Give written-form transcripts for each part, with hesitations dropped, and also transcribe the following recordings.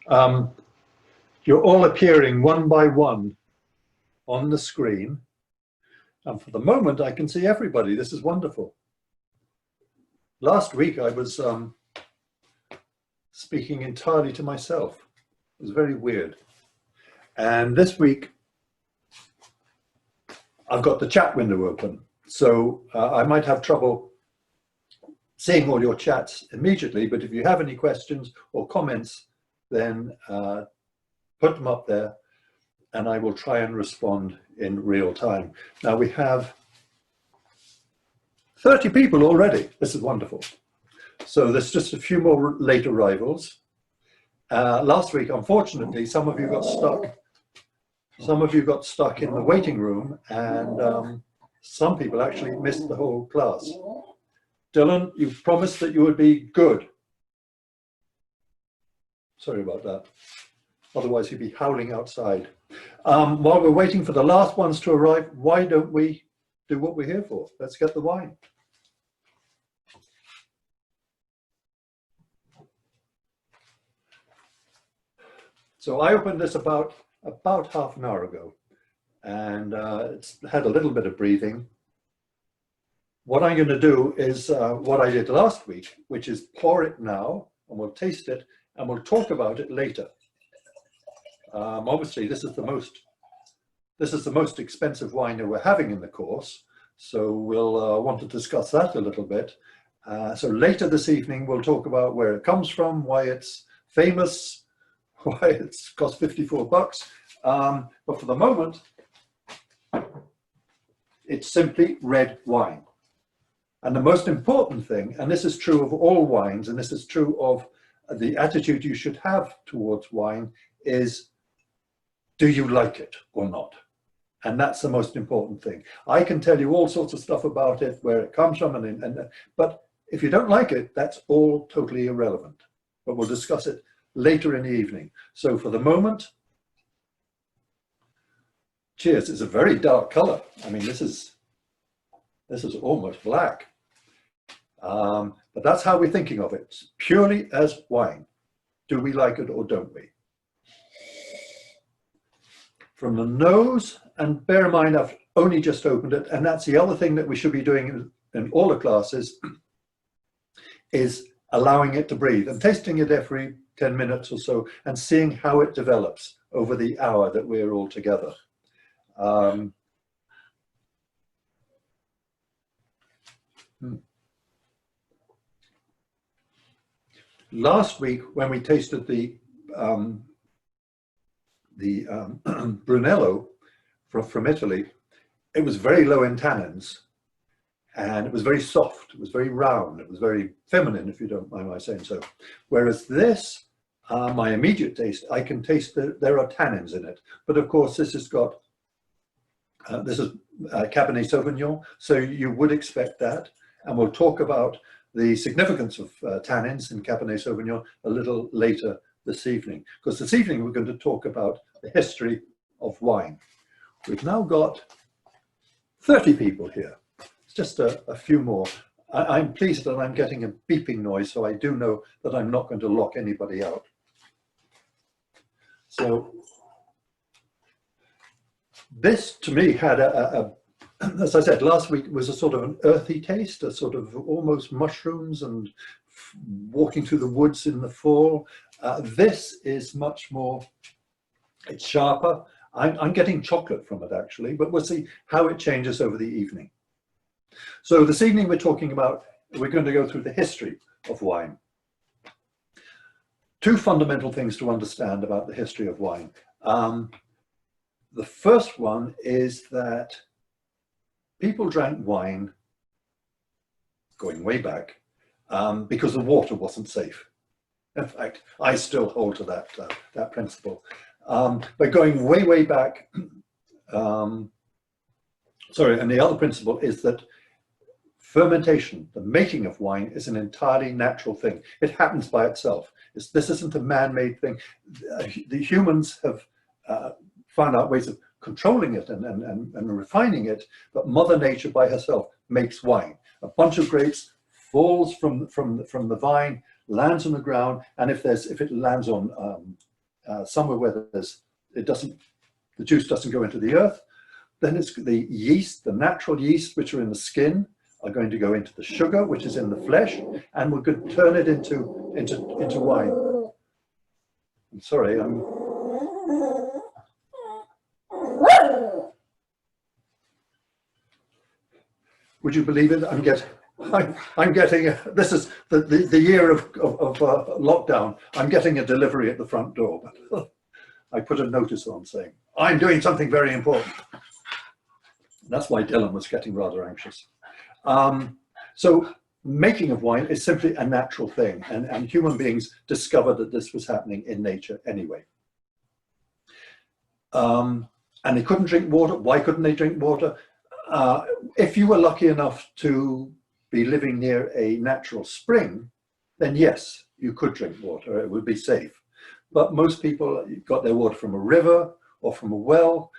Um, you're all appearing one by one on the screen. And for the moment, I can see everybody. This is wonderful. Last week, I was speaking entirely to myself. It was very weird. And this week, I've got the chat window open. So I might have trouble seeing all your chats immediately, but if you have any questions or comments, then put them up there and I will try and respond in real time. Now we have 30 people already. This is wonderful. So there's just a few more late arrivals. Last week, unfortunately, some of you got stuck. Some of you got stuck in the waiting room, and some people actually missed the whole class. Dylan, you promised that you would be good. Sorry about that. Otherwise, you'd be howling outside. While we're waiting for the last ones to arrive, why don't we do what we're here for? Let's get the wine. So I opened this about half an hour ago, and it's had a little bit of breathing. What I'm going to do is what I did last week, which is pour it now, and we'll taste it, and we'll talk about it later. Obviously, this is the most expensive wine that we're having in the course, so we'll want to discuss that a little bit. So later this evening, we'll talk about where it comes from, why it's famous, why it's cost 54 bucks. But for the moment, it's simply red wine. And the most important thing, and this is true of all wines, and this is true of the attitude you should have towards wine, is do you like it or not? And that's the most important thing. I can tell you all sorts of stuff about it, where it comes from, but if you don't like it, that's all totally irrelevant. But we'll discuss it later in the evening. So for the moment, cheers. It's a very dark color. I mean, this is almost black. But that's how we're thinking of it. It's purely as wine. Do we like it or don't we? From the nose, and bear in mind, I've only just opened it, and that's the other thing that we should be doing in all the classes, is allowing it to breathe and tasting it every 10 minutes or so and seeing how it develops over the hour that we're all together. Last week, when we tasted the Brunello from Italy, it was very low in tannins, and it was very soft, it was very round, it was very feminine, if you don't mind my saying so. Whereas this, my immediate taste, I can taste that there are tannins in it. But of course, this has got, this is Cabernet Sauvignon, so you would expect that. And we'll talk about the significance of tannins in Cabernet Sauvignon a little later this evening, because this evening we're going to talk about the history of wine. We've now got 30 people here. It's just a few more. I'm pleased that I'm getting a beeping noise, so I do know that I'm not going to lock anybody out. So this, to me, had as I said last week, was a sort of an earthy taste, a sort of almost mushrooms and walking through the woods in the fall. This is much more, it's sharper. I'm getting chocolate from it, actually, but we'll see how it changes over the evening. So this evening we're going to go through the history of wine. Two fundamental things to understand about the history of wine. The first one is that people drank wine, going way back, because the water wasn't safe. In fact, I still hold to that principle. But going way, way back, and the other principle is that fermentation, the making of wine, is an entirely natural thing. It happens by itself. This isn't a man-made thing. The humans have found out ways of controlling it and refining it, but Mother Nature by herself makes wine. A bunch of grapes falls from the vine, lands on the ground, and if it lands on somewhere where the juice doesn't go into the earth. Then it's the yeast, the natural yeast, which are in the skin, are going to go into the sugar, which is in the flesh, and we're going to turn it into wine. I'm sorry, would you believe it? I'm getting this is the year of lockdown. I'm getting a delivery at the front door, but I put a notice on saying I'm doing something very important. That's why Dylan was getting rather anxious. So making of wine is simply a natural thing, and human beings discovered that this was happening in nature anyway. And they couldn't drink water. Why couldn't they drink water? If you were lucky enough to be living near a natural spring, then yes, you could drink water. It would be safe. But most people got their water from a river or from a well.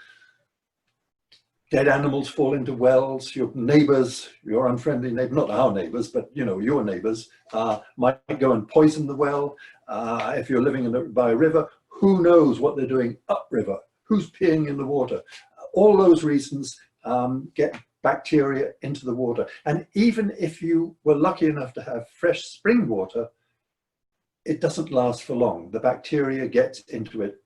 Dead animals fall into wells. Your neighbors, your unfriendly neighbor, not our neighbors, but your neighbors might go and poison the well. If you're living by a river, who knows what they're doing upriver? Who's peeing in the water? All those reasons get bacteria into the water. And even if you were lucky enough to have fresh spring water, it doesn't last for long. The bacteria gets into it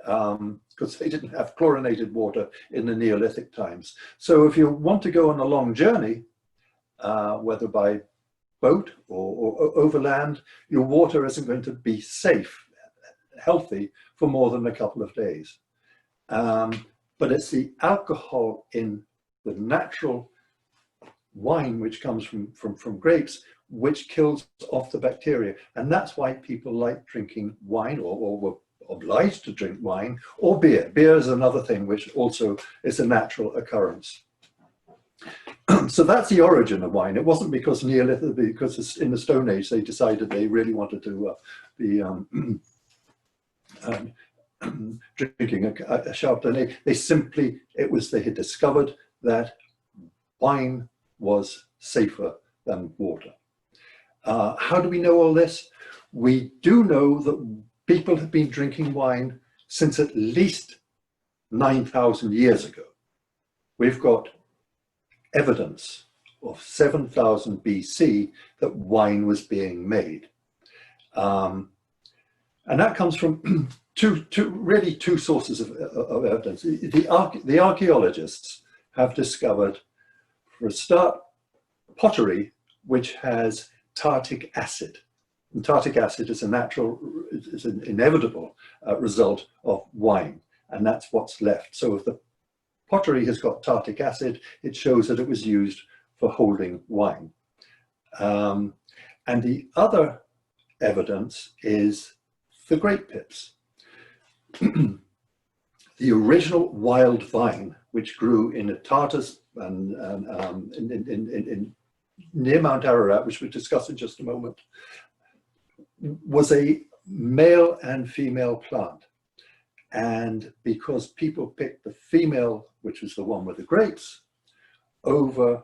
because they didn't have chlorinated water in the Neolithic times. So if you want to go on a long journey, whether by boat or overland, your water isn't going to be safe, healthy for more than a couple of days. But it's the alcohol in the natural wine, which comes from grapes, which kills off the bacteria. And that's why people like drinking wine or were obliged to drink wine or beer. Beer is another thing which also is a natural occurrence. So that's the origin of wine. It wasn't because Neolithic, because in the Stone Age they decided they really wanted to be drinking a Chardonnay. They had discovered that wine was safer than water. How do we know all this? We do know that people have been drinking wine since at least 9,000 years ago. We've got evidence of 7,000 BC that wine was being made. And that comes from two sources of evidence. The archaeologists have discovered, for a start, pottery which has tartic acid. And tartic acid is an inevitable result of wine, and that's what's left. So if the pottery has got tartic acid, it shows that it was used for holding wine. And the other evidence is the grape pips. The original wild vine, which grew in the Tartars and near Mount Ararat, which we'll discuss in just a moment, was a male and female plant. And because people picked the female, which was the one with the grapes, over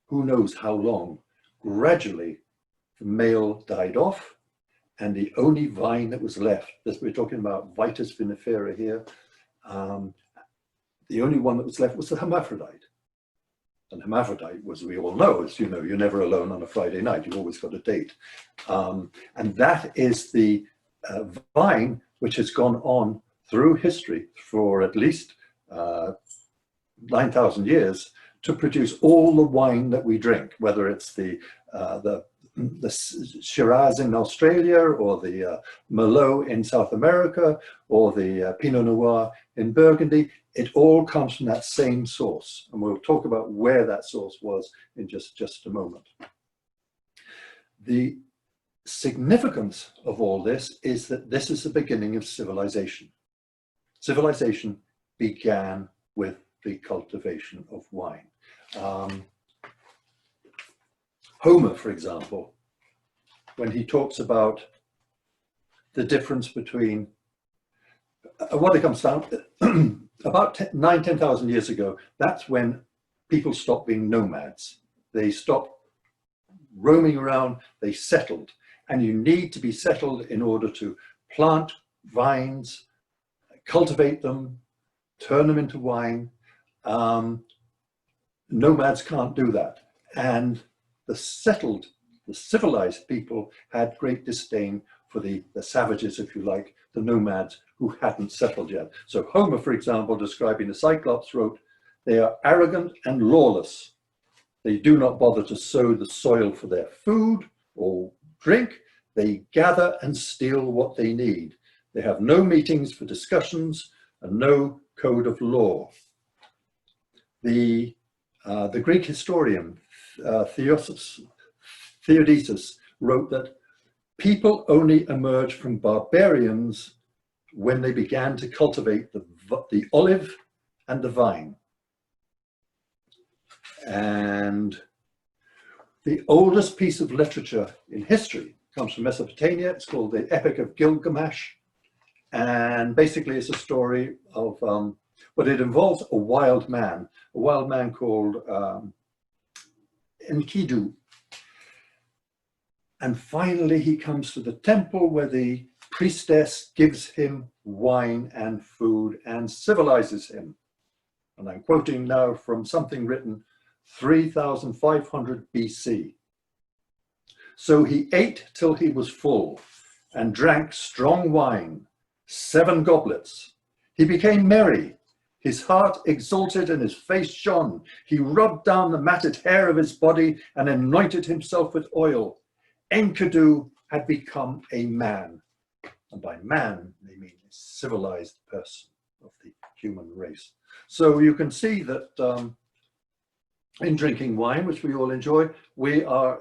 who knows how long, gradually the male died off, and the only vine that was left, we're talking about Vitis vinifera here, the only one that was left was the hermaphrodite. And hermaphrodite, as we all know, as you know, you're never alone on a Friday night, you've always got a date. And that is the vine which has gone on through history for at least 9,000 years to produce all the wine that we drink, whether it's the Shiraz in Australia, or the Merlot in South America, or the Pinot Noir in Burgundy. It all comes from that same source, and we'll talk about where that source was in just a moment. The significance of all this is that this is the beginning of civilization. Civilization began with the cultivation of wine. Homer, for example, when he talks about the difference between what it comes down about 10,000 years ago, that's when people stopped being nomads. They stopped roaming around, they settled. And you need to be settled in order to plant vines, cultivate them, turn them into wine. Nomads can't do that. And the civilized people had great disdain for the savages, if you like, the nomads who hadn't settled yet. So Homer, for example, describing the Cyclops, wrote, "They are arrogant and lawless. They do not bother to sow the soil for their food or drink. They gather and steal what they need. They have no meetings for discussions and no code of law." The Greek historian Theodotus wrote that people only emerged from barbarians when they began to cultivate the olive and the vine. And the oldest piece of literature in history comes from Mesopotamia. It's called the Epic of Gilgamesh. And basically it's a story of, but it involves a wild man called Enkidu. And finally he comes to the temple where the priestess gives him wine and food and civilizes him. And I'm quoting now from something written 3500 BC. "So he ate till he was full and drank strong wine, 7 goblets. He became merry. His heart exalted and his face shone. He rubbed down the matted hair of his body and anointed himself with oil. Enkidu had become a man." And by man, they mean a civilized person of the human race. So you can see that in drinking wine, which we all enjoy, we are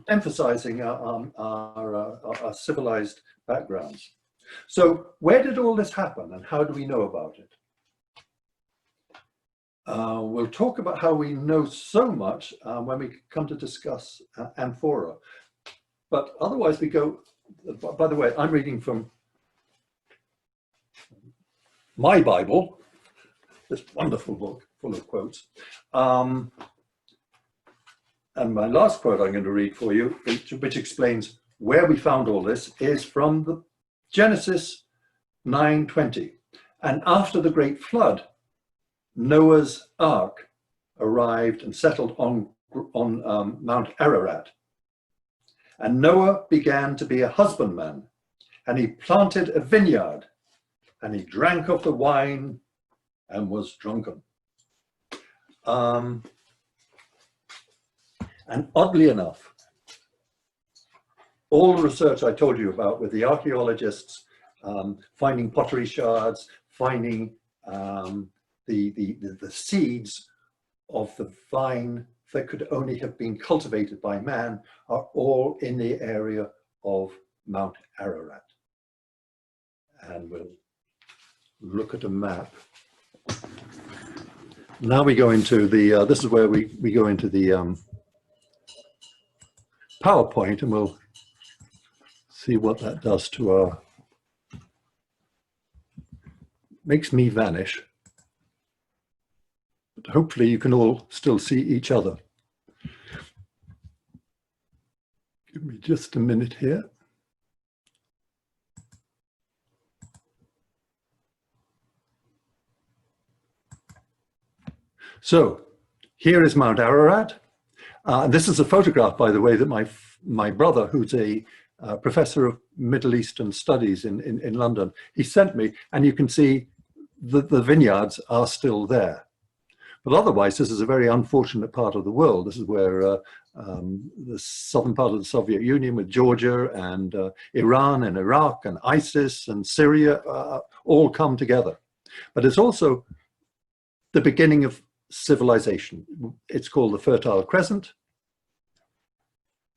emphasizing our civilized backgrounds. So where did all this happen and how do we know about it? We'll talk about how we know so much when we come to discuss amphora. But otherwise we go, by the way, I'm reading from my Bible, this wonderful book full of quotes. And my last quote I'm going to read for you, which explains where we found all this, is from the Genesis 9:20. "And after the great flood, Noah's ark arrived and settled on Mount Ararat. And Noah began to be a husbandman, and he planted a vineyard, and he drank of the wine and was drunken." And oddly enough, all the research I told you about with the archaeologists finding pottery shards, finding the seeds of the vine that could only have been cultivated by man are all in the area of Mount Ararat. And we'll look at a map. Now we go into the, this is where we go into the PowerPoint, and we'll see what that does to our, makes me vanish. But hopefully you can all still see each other. Give me just a minute here. So here is Mount Ararat. This is a photograph, by the way, that my brother, who's a professor of Middle Eastern studies in London, he sent me, and you can see the vineyards are still there. But otherwise, this is a very unfortunate part of the world. This is where the southern part of the Soviet Union with Georgia and Iran and Iraq and ISIS and Syria all come together. But it's also the beginning of civilization. It's called the Fertile Crescent.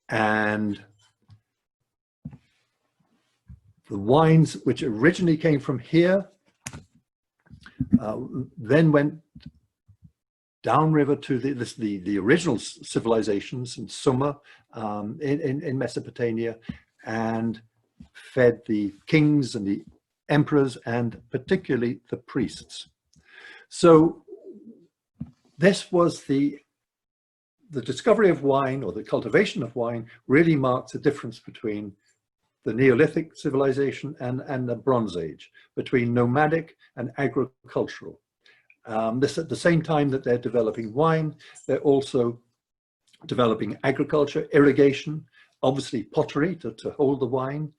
And the wines which originally came from here then went downriver to the original civilizations in Sumer, in Mesopotamia, and fed the kings and the emperors and particularly the priests. So this was the discovery of wine, or the cultivation of wine, really marks a difference between the Neolithic civilization and the Bronze Age, between nomadic and agricultural. This at the same time that they're developing wine, they're also developing agriculture, irrigation, obviously pottery to hold the wine,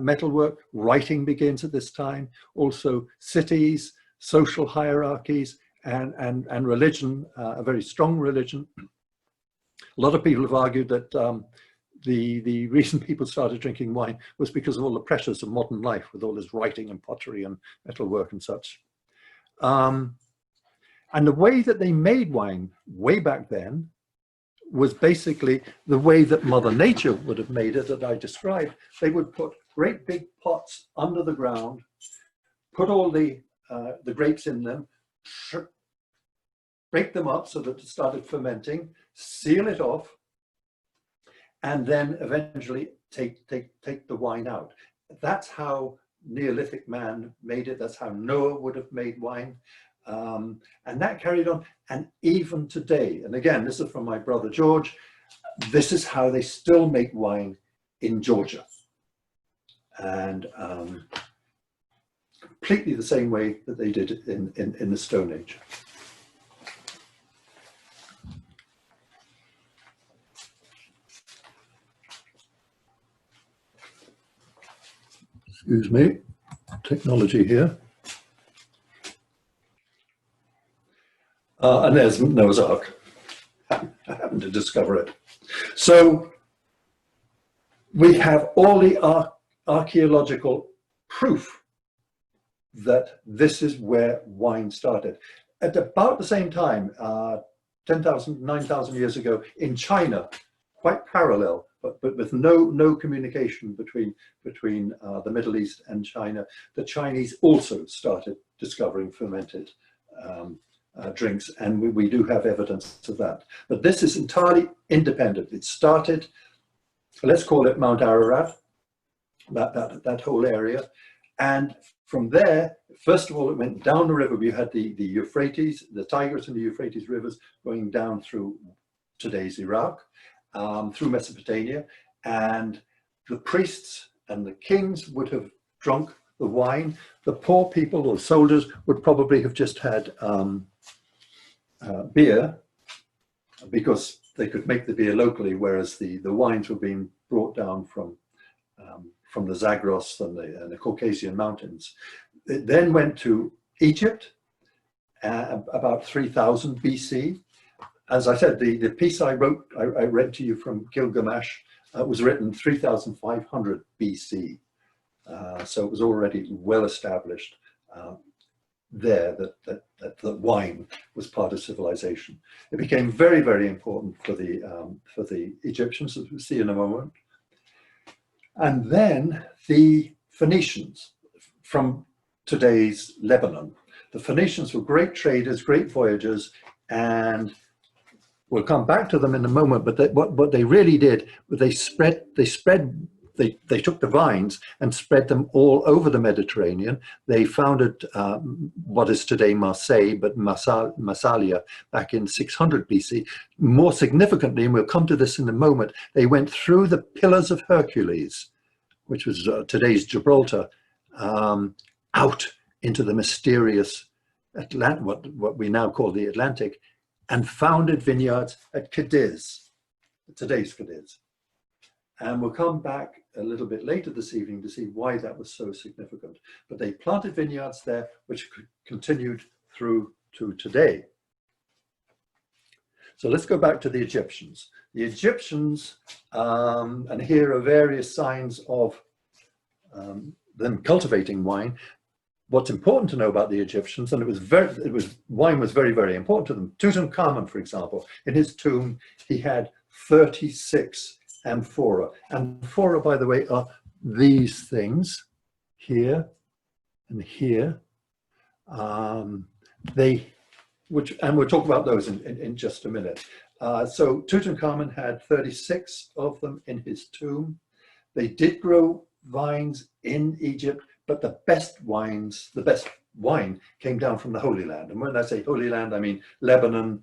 metalwork, writing begins at this time, also cities, social hierarchies, and religion, a very strong religion. A lot of people have argued that the reason people started drinking wine was because of all the pressures of modern life, with all this writing and pottery and metalwork and such. And the way that they made wine way back then was basically the way that Mother Nature would have made it, that I described. They would put great big pots under the ground, put all the grapes in them, break them up so that it started fermenting, seal it off, and then eventually take the wine out. That's how Neolithic man made it. That's how Noah would have made wine. And that carried on. And even today, and again, this is from my brother George, this is how they still make wine in Georgia. And completely the same way that they did in the Stone Age. Excuse me, technology here. And there's Noah's Ark. I happened to discover it. So we have all the archaeological proof that this is where wine started. At about the same time, 10,000, 9,000 years ago in China, quite parallel, but with no communication between the Middle East and China, the Chinese also started discovering fermented drinks, and we do have evidence of that. But this is entirely independent. It started, let's call it Mount Ararat, that whole area, and from there, first of all, it went down the river. We had the Euphrates, the Tigris and the Euphrates rivers going down through today's Iraq, through Mesopotamia, and the priests and the kings would have drunk the wine. The poor people or soldiers would probably have just had beer, because they could make the beer locally, whereas the wines were being brought down from the Zagros and the Caucasian mountains. It then went to Egypt about 3000 BC. As I said, the piece I wrote, I read to you from Gilgamesh, was written 3500 BC. So it was already well established there that wine was part of civilization. It became very, very important for the Egyptians, as we'll see in a moment. And then the Phoenicians from today's Lebanon. The Phoenicians were great traders, great voyagers, and we'll come back to them in a moment, but what they really did was they took the vines and spread them all over the Mediterranean. They founded what is today Marseille, but Massalia back in 600 BC. More significantly, and we'll come to this in a moment, they went through the Pillars of Hercules, which was today's Gibraltar, out into the mysterious what we now call the Atlantic, and founded vineyards at Cadiz, today's Cadiz. And we'll come back a little bit later this evening to see why that was so significant. But they planted vineyards there, which continued through to today. So let's go back to the Egyptians. The Egyptians, and here are various signs of them cultivating wine. What's important to know about the Egyptians, and wine was very, very important to them. Tutankhamun, for example, in his tomb, he had 36 amphora. Amphora, by the way, are these things here and here. And we'll talk about those in just a minute. So Tutankhamun had 36 of them in his tomb. They did grow vines in Egypt, but the best wine came down from the Holy Land. And when I say Holy Land, I mean Lebanon,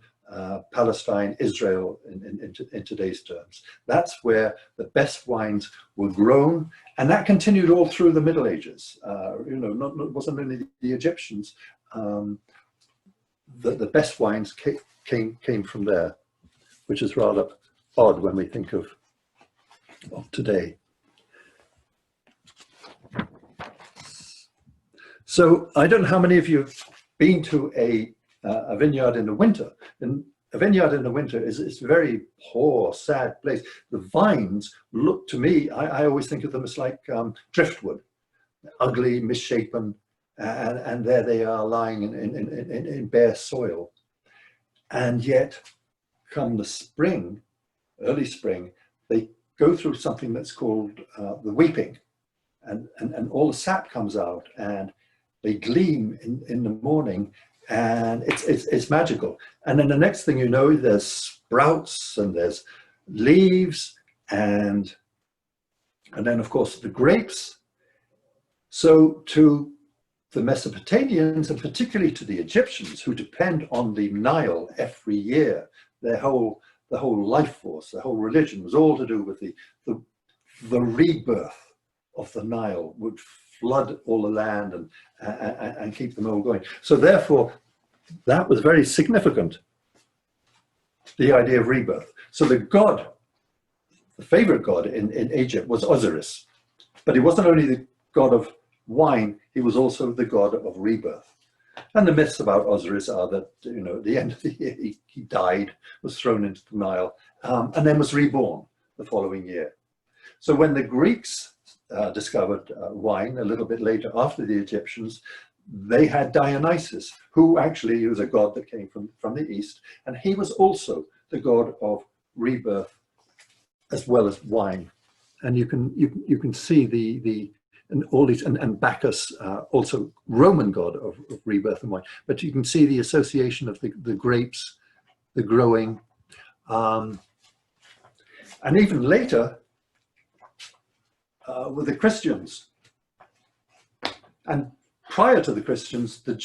Palestine, Israel in today's terms. That's where the best wines were grown, and that continued all through the Middle Ages. It wasn't only the Egyptians. The best wines came from there, which is rather odd when we think of today. So I don't know how many of you have been to a vineyard in the winter. And a vineyard in the winter is a very poor, sad place. The vines look to me, I always think of them as like driftwood, ugly, misshapen, and there they are lying in bare soil. And yet, come the spring, early spring, they go through something that's called the weeping, and all the sap comes out, and they gleam in the morning, and it's magical. And then the next thing you know, there's sprouts and there's leaves, and then of course the grapes. So to the Mesopotamians, and particularly to the Egyptians, who depend on the Nile every year, the whole life force, the whole religion was all to do with the rebirth of the Nile, would flood all the land and keep them all going. So therefore, that was very significant, the idea of rebirth. So the favorite god in Egypt was Osiris, but he wasn't only the god of wine, he was also the god of rebirth. And the myths about Osiris are that, at the end of the year, he died, was thrown into the Nile, and then was reborn the following year. So when the Greeks discovered wine a little bit later after the Egyptians, they had Dionysus, who actually was a god that came from the east, and he was also the god of rebirth as well as wine. And you can see and all these, and Bacchus, also Roman god of rebirth and wine. But you can see the association of the grapes, the growing, and even later with the Christians. And prior to the Christians, the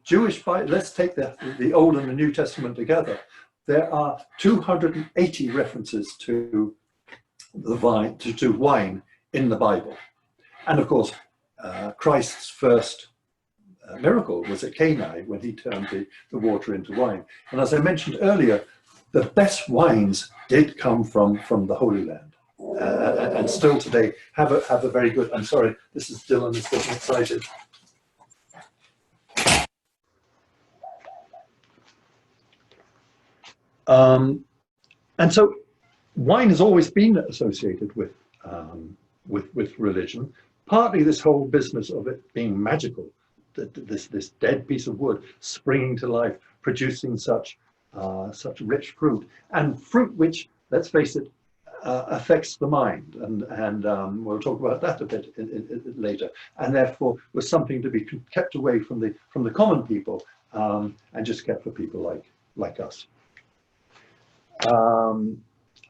Jewish Bible, let's take the Old and the New Testament together. There are 280 references to the vine, to wine in the Bible. And of course, Christ's first miracle was at Cana when he turned the water into wine. And as I mentioned earlier, the best wines did come from the Holy Land, and still today have a very good. I'm sorry, this is Dylan is getting excited. And so, wine has always been associated with religion. Partly this whole business of it being magical, this dead piece of wood springing to life, producing such rich fruit, and fruit which, let's face it, affects the mind, and we'll talk about that a bit later. And therefore, was something to be kept away from the common people, and just kept for people like us.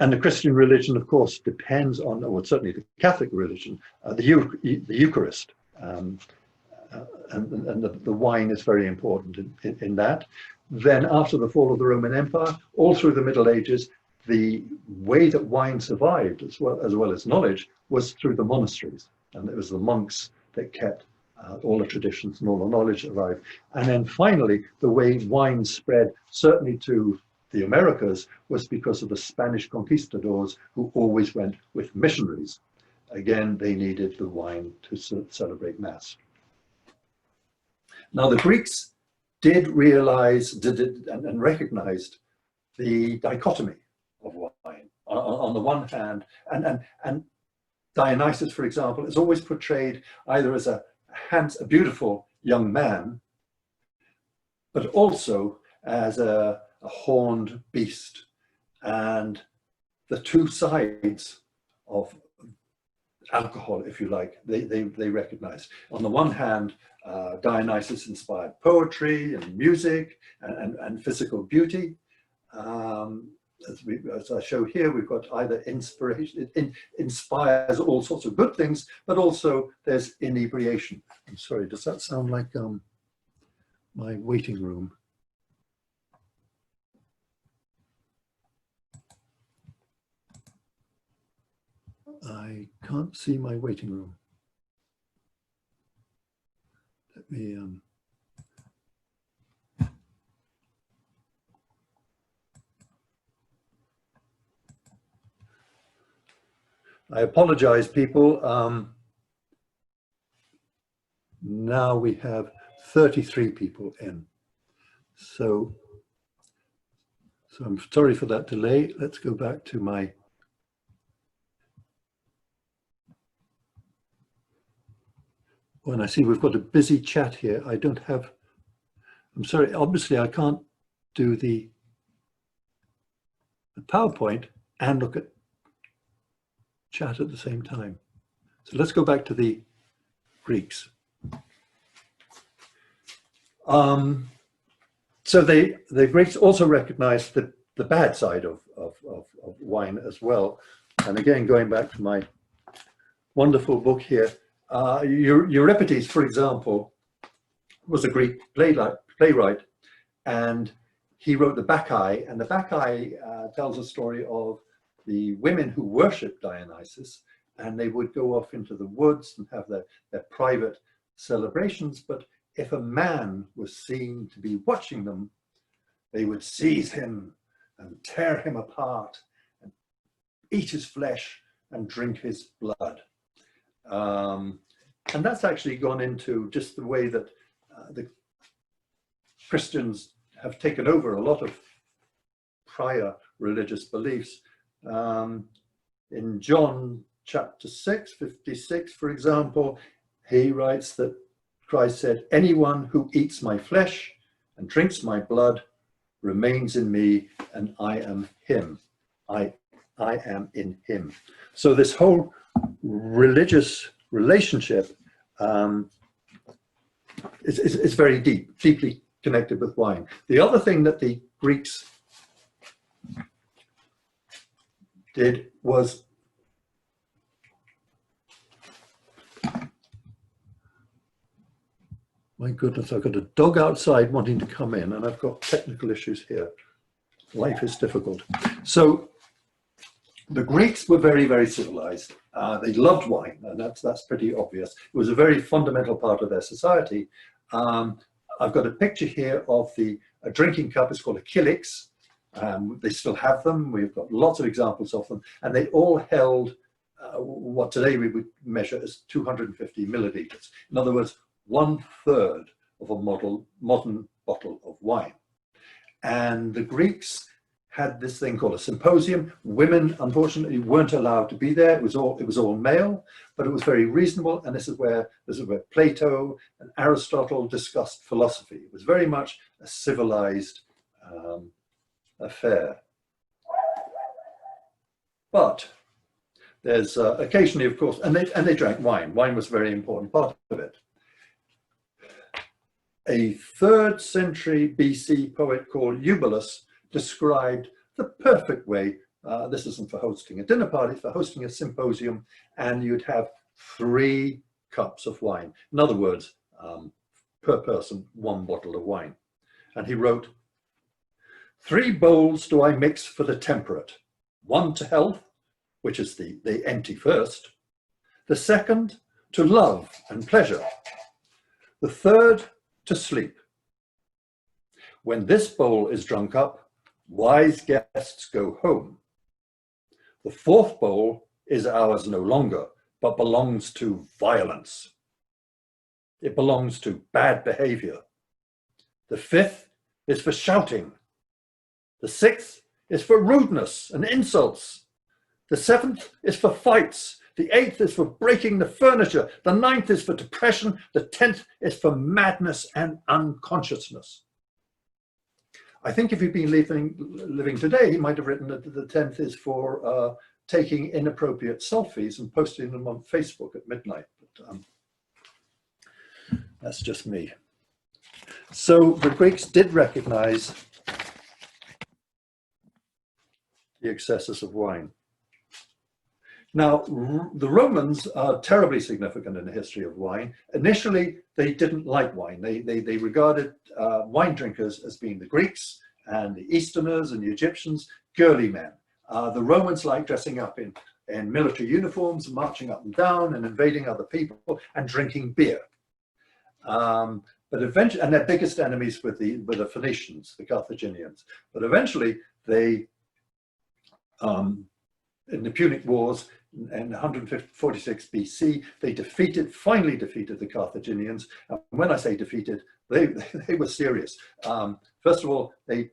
And the Christian religion, of course, depends on, or certainly the Catholic religion, the Eucharist, and the wine is very important in that. Then after the fall of the Roman Empire, all through the Middle Ages, the way that wine survived, as well as knowledge, was through the monasteries. And it was the monks that kept all the traditions and all the knowledge alive. And then finally, the way wine spread, certainly to the Americas, was because of the Spanish conquistadors, who always went with missionaries. Again, they needed the wine to celebrate Mass. Now, the Greeks did realize and recognized the dichotomy of wine. On the one hand, and Dionysus, for example, is always portrayed either as a beautiful young man, but also as a horned beast. And the two sides of alcohol, if you like, they recognize. On the one hand, Dionysus inspired poetry and music and physical beauty. As I show here, we've got either inspiration, it inspires all sorts of good things, but also there's inebriation. I'm sorry, does that sound like my waiting room? I can't see my waiting room. Let me, I apologize, people. Now we have 33 people in. So I'm sorry for that delay. Let's go back to my when I see we've got a busy chat here. I don't have, I'm sorry, obviously I can't do the PowerPoint and look at chat at the same time. So let's go back to the Greeks. So the Greeks also recognized the bad side of wine as well. And again, going back to my wonderful book here, Euripides, for example, was a Greek playwright, and he wrote the Bacchae, and the Bacchae tells a story of the women who worshipped Dionysus, and they would go off into the woods and have their private celebrations, but if a man was seen to be watching them, they would seize him and tear him apart and eat his flesh and drink his blood. And that's actually gone into just the way that the Christians have taken over a lot of prior religious beliefs. In John chapter 6, 56, for example, he writes that Christ said, "Anyone who eats my flesh and drinks my blood remains in me, and I am him. I am in him." So this whole religious relationship is very deeply connected with wine. The other thing that the Greeks did was my goodness, I've got a dog outside wanting to come in, and I've got technical issues here. Life is difficult. So the Greeks were very, very civilized. They loved wine, and that's pretty obvious. It was a very fundamental part of their society. I've got a picture here of a drinking cup. It's called a kylix. They still have them. We've got lots of examples of them, and they all held what today we would measure as 250 milliliters. In other words, 1/3 of a modern bottle of wine. And the Greeks had this thing called a symposium. Women, unfortunately, weren't allowed to be there. It was all male, but it was very reasonable. And this is where Plato and Aristotle discussed philosophy. It was very much a civilized affair. But there's occasionally, of course, and they drank wine. Wine was a very important part of it. A 3rd century BC poet called Eubolus described the perfect way. This isn't for hosting a dinner party, for hosting a symposium, and you'd have 3 cups of wine. In other words, per person, 1 bottle of wine. And he wrote, "3 bowls do I mix for the temperate. 1 to health, which is the empty first. The 2nd to love and pleasure. The 3rd to sleep. When this bowl is drunk up, wise guests go home. The 4th bowl is ours no longer, but belongs to violence. It belongs to bad behavior. The 5th is for shouting. The 6th is for rudeness and insults. The 7th is for fights. The 8th is for breaking the furniture. The 9th is for depression. The 10th is for madness and unconsciousness." I think if he'd been living today, he might have written that the 10th is for taking inappropriate selfies and posting them on Facebook at midnight. But that's just me. So the Greeks did recognize the excesses of wine. Now, the Romans are terribly significant in the history of wine. Initially, they didn't like wine. They regarded wine drinkers as being the Greeks and the Easterners and the Egyptians, girly men. The Romans liked dressing up in in military uniforms, marching up and down and invading other people and drinking beer. But eventually, and their biggest enemies were the Phoenicians, the Carthaginians. But eventually, they, in the Punic Wars in 146 BC, they finally defeated the Carthaginians. And when I say defeated, they were serious. First of all, they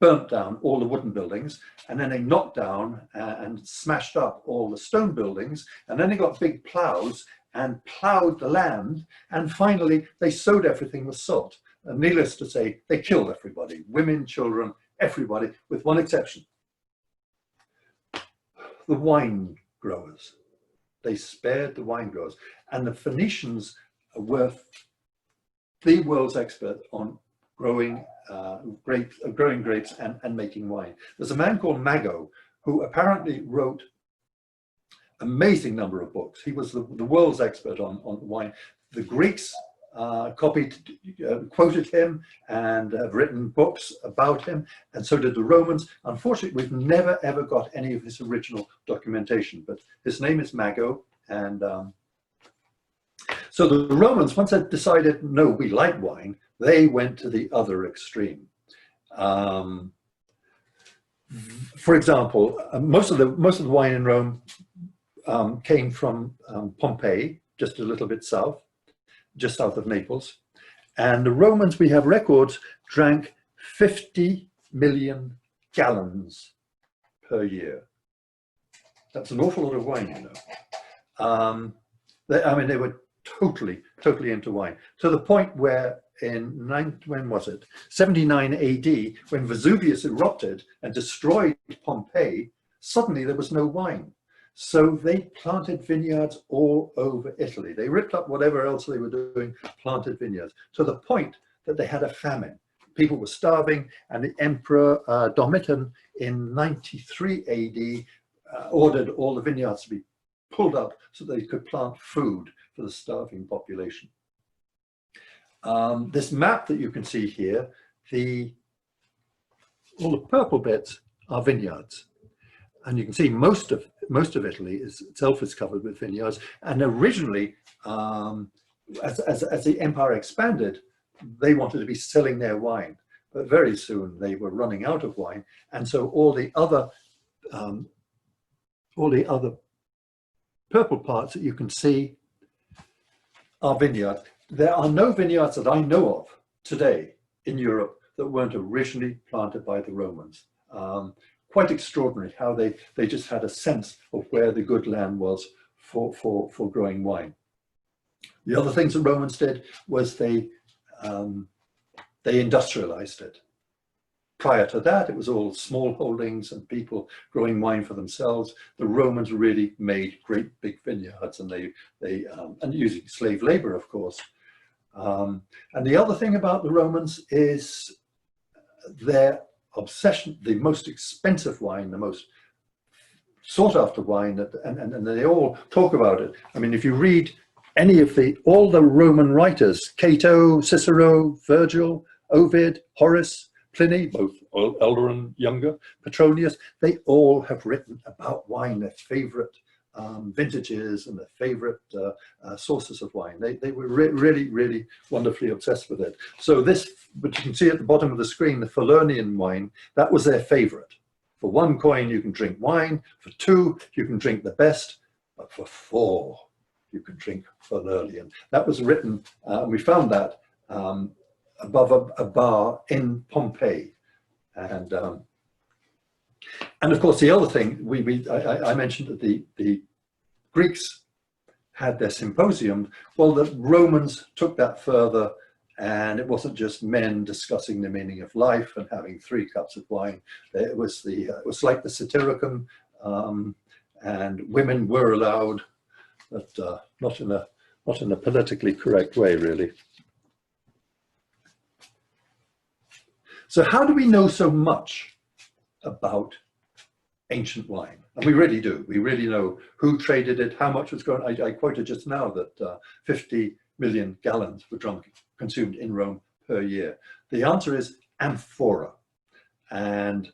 burnt down all the wooden buildings, and then they knocked down and smashed up all the stone buildings, and then they got big plows and plowed the land, and finally they sowed everything with salt. And needless to say, they killed everybody, women, children, everybody, with one exception: the wine growers. They spared the wine growers, and the Phoenicians were the world's expert on growing grapes and making wine. There's a man called Mago who apparently wrote an amazing number of books. He was the world's expert on wine. The Greeks quoted him and have written books about him, and so did the Romans. Unfortunately, we've never ever got any of his original documentation, but his name is Mago. And so the Romans, once they decided, no, we like wine, they went to the other extreme. For example, most of the wine in Rome came from Pompeii, just a little bit south, just south of Naples. And the Romans, we have records, drank 50 million gallons per year. That's an awful lot of wine, you know. They were totally into wine, to the point where when was it? 79 AD, when Vesuvius erupted and destroyed Pompeii, suddenly there was no wine. So they planted vineyards all over Italy. They ripped up whatever else they were doing, planted vineyards, to the point that they had a famine. People were starving, and the Emperor Domitian in 93 AD ordered all the vineyards to be pulled up so they could plant food for the starving population. This map that you can see here, all the purple bits are vineyards. And you can see most of Italy itself is covered with vineyards. And originally, as the empire expanded, they wanted to be selling their wine, but very soon they were running out of wine, and so all the other purple parts that you can see are vineyards. There are no vineyards that I know of today in Europe that weren't originally planted by the Romans. Quite extraordinary how they just had a sense of where the good land was for growing wine. The other things the Romans did was they industrialized it. Prior to that, it was all small holdings and people growing wine for themselves. The Romans really made great big vineyards, and and using slave labor, of course. And the other thing about the Romans is their obsession, the most expensive wine, the most sought after wine, and they all talk about it. I mean, if you read any of all the Roman writers, Cato, Cicero, Virgil, Ovid, Horace, Pliny, both elder and younger, Petronius, they all have written about wine, their favorite vintages and their favorite sources of wine. They were really wonderfully obsessed with it. So this, but you can see at the bottom of the screen, the Falernian wine, that was their favorite. For 1 coin, you can drink wine. For 2, you can drink the best. But for 4, you can drink Falernian. That was written, and we found that above a bar in Pompeii. And of course, the other thing I mentioned that the Greeks had their symposium. Well, the Romans took that further, and it wasn't just men discussing the meaning of life and having 3 cups of wine. It was like the Satyricon, and women were allowed, but not in a politically correct way, really. So how do we know so much about ancient wine? And we really do. We really know who traded it, how much was going. I quoted just now that 50 million gallons were consumed in Rome per year. The answer is amphora. And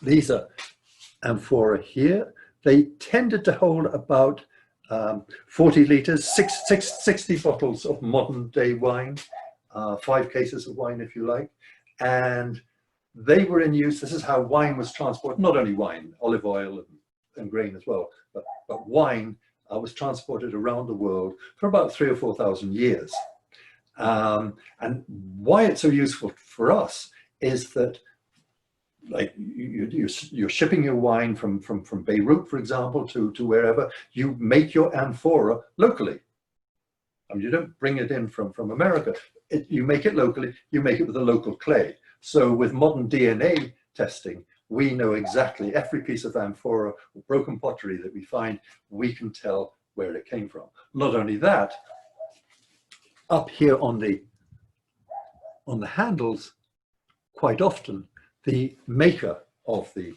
these are amphora here. They tended to hold about 40 litres, 60 bottles of modern day wine, 5 cases of wine if you like. And they were in use. This is how wine was transported, not only wine, olive oil and grain as well, but wine was transported around the world for about 3,000 or 4,000 years. And why it's so useful for us is that, like, you're shipping your wine from Beirut, for example, to wherever. You make your amphora locally. I mean, you don't bring it in from America. You make it locally. You make it with a local clay. So with modern DNA testing, we know exactly every piece of amphora or broken pottery that we find. We can tell where it came from. Not only that, up here on the handles, quite often the maker of the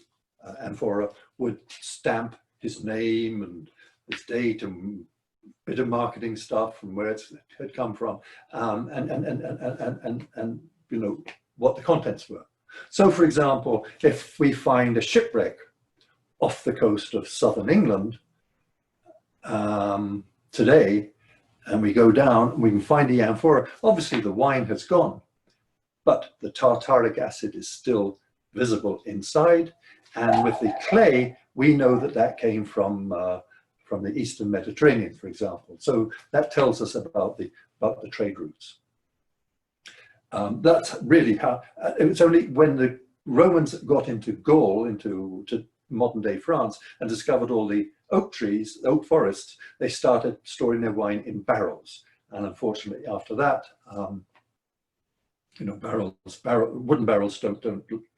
amphora would stamp his name and his date and bit of marketing stuff from where it had come from, and you know what the contents were. So, for example, if we find a shipwreck off the coast of southern England today, and we go down, we can find the amphora. Obviously, the wine has gone, but the tartaric acid is still visible inside. And with the clay, we know that that came from the Eastern Mediterranean, for example. So that tells us about the trade routes. That's really how, it was only when the Romans got into Gaul, to modern day France, and discovered all the oak trees, oak forests, they started storing their wine in barrels. And unfortunately, after that, you know, wooden barrels don't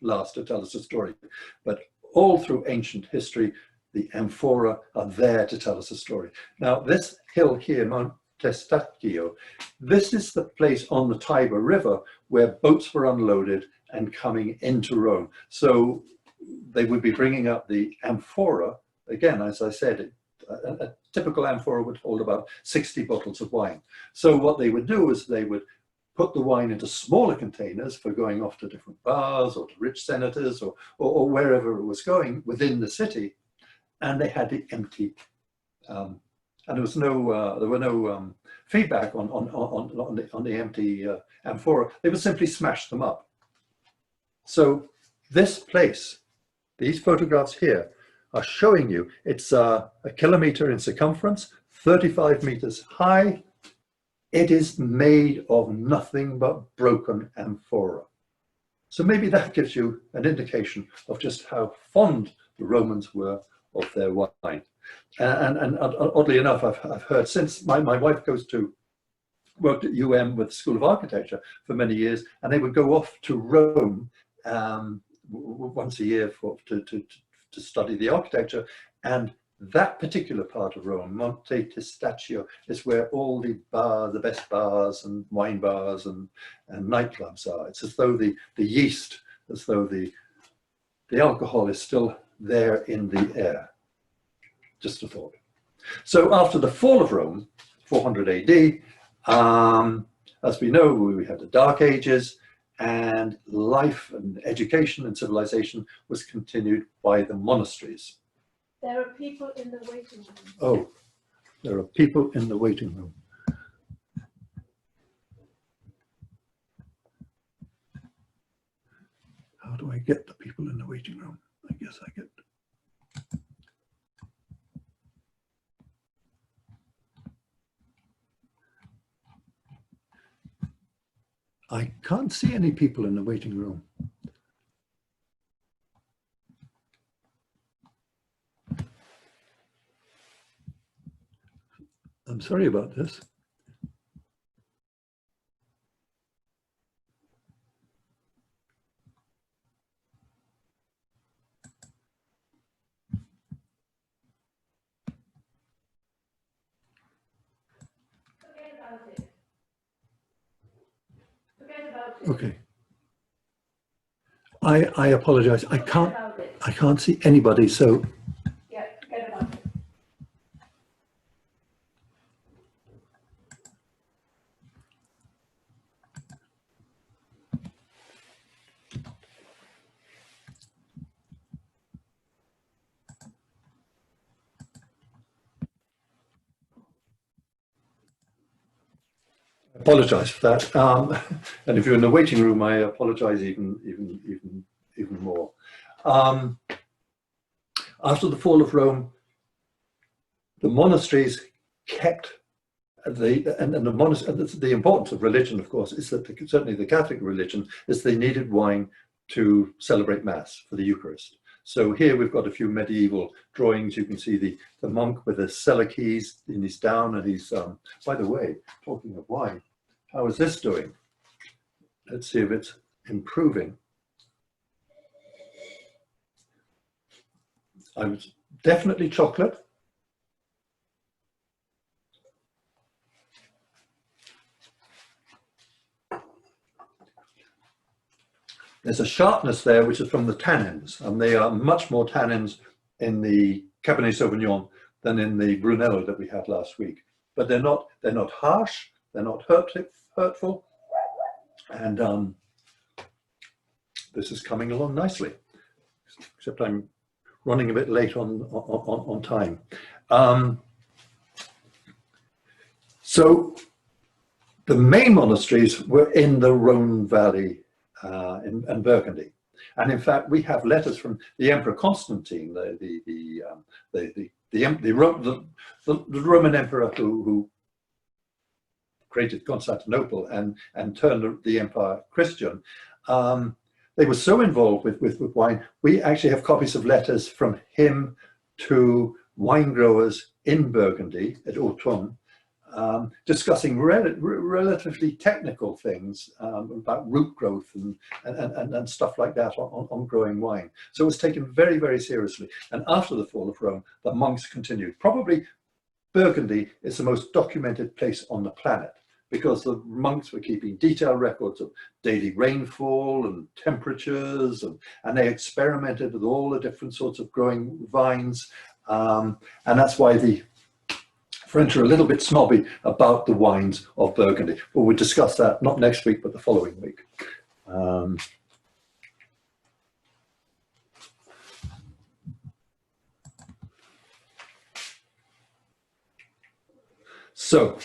last to tell us a story. But all through ancient history, the amphora are there to tell us a story. Now, this hill here, Mount Testaccio, this is the place on the Tiber River where boats were unloaded and coming into Rome. So they would be bringing up the amphora. Again, as I said, a typical amphora would hold about 60 bottles of wine. So what they would do is they would put the wine into smaller containers for going off to different bars or to rich senators or wherever it was going within the city, and they had to empty. And there was no, there were no feedback on the empty amphora. They would simply smash them up. So this place, these photographs here, are showing you it's a kilometer in circumference, 35 meters high. It is made of nothing but broken amphora. So maybe that gives you an indication of just how fond the Romans were of their wine. And oddly enough, I've heard since my wife worked at with the School of Architecture for many years, and they would go off to Rome once a year to study the architecture. And that particular part of Rome, Monte Testaccio, is where all the best bars and wine bars and nightclubs are. It's as though the yeast, as though the alcohol is still there in the air. Just a thought. So after the fall of Rome, 400 AD, as we know, we had the Dark Ages, and life and education and civilization was continued by the monasteries. There are people in the waiting room. Oh, there are people in the waiting room. How do I get the people in the waiting room? I guess I get. I can't see any people in the waiting room. I'm sorry about this. Forget about it. Okay. I apologize. I can't see anybody, so Yeah, forget about it. Apologize for that. And if you're in the waiting room, I apologize even more. After the fall of Rome, the monasteries kept the importance of religion, of course, is that certainly the Catholic religion is they needed wine to celebrate Mass for the Eucharist. So here we've got a few medieval drawings. You can see the monk with the cellar keys, and he's down, and he's, by the way, talking of wine, how is this doing? Let's see if it's improving. I'm definitely chocolate. There's a sharpness there, which is from the tannins, and they are much more tannins in the Cabernet Sauvignon than in the Brunello that we had last week. But they're not harsh, they're not hurtful, and this is coming along nicely. Except I'm running a bit late on time. So the main monasteries were in the Rhone Valley. In Burgundy, and in fact we have letters from the Emperor Constantine, the Roman emperor who created Constantinople and turned the empire Christian. They were so involved with wine. We actually have copies of letters from him to wine growers in Burgundy at Autun, discussing relatively technical things about root growth and stuff like that on growing wine. So it was taken very, very seriously. And after the fall of Rome, the monks continued. Probably Burgundy is the most documented place on the planet because the monks were keeping detailed records of daily rainfall and temperatures, and they experimented with all the different sorts of growing vines. And that's why the French are a little bit snobby about the wines of Burgundy. But we'll discuss that not next week, but the following week. So,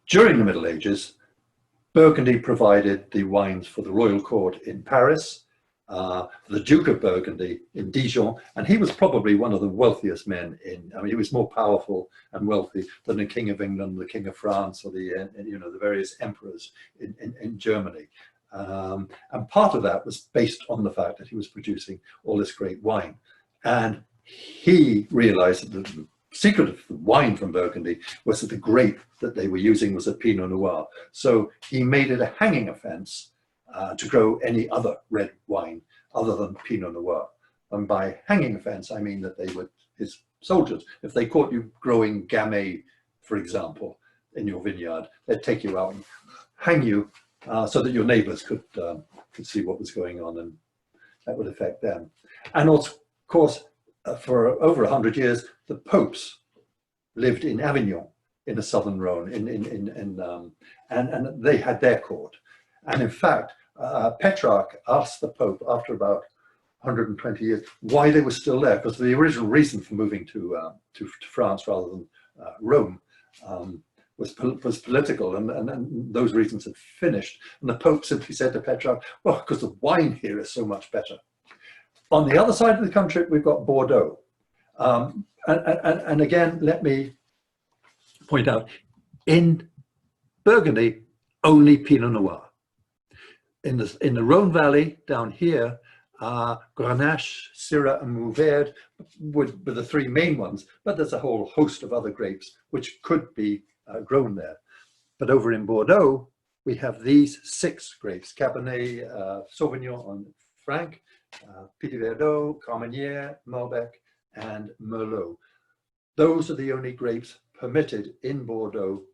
during the Middle Ages, Burgundy provided the wines for the royal court in Paris, the Duke of Burgundy in Dijon, and he was probably one of the wealthiest men he was more powerful and wealthy than the King of England, the King of France, or the various emperors in Germany. And part of that was based on the fact that he was producing all this great wine. And he realized that the secret of the wine from Burgundy was that the grape that they were using was a Pinot Noir. So he made it a hanging offense to grow any other red wine other than Pinot Noir. And by hanging offense, I mean that they were his soldiers. If they caught you growing Gamay, for example, in your vineyard, they'd take you out and hang you so that your neighbors could see what was going on, and that would affect them. And of course, for over 100 years, the popes lived in Avignon, in the southern Rhone, and they had their court. And in fact, Petrarch asked the Pope after about 120 years why they were still there, because the original reason for moving to France rather than Rome was political, and those reasons had finished. And the Pope simply said to Petrarch, well, because the wine here is so much better. On the other side of the country, we've got Bordeaux. And again, let me point out, in Burgundy, only Pinot Noir. In the Rhone Valley down here, Grenache, Syrah, and Mourvèdre were the three main ones, but there's a whole host of other grapes which could be grown there. But over in Bordeaux, we have these 6 grapes: Cabernet Sauvignon and Franc, Petit Verdot, Carmenère, Malbec, and Merlot. Those are the only grapes permitted in Bordeaux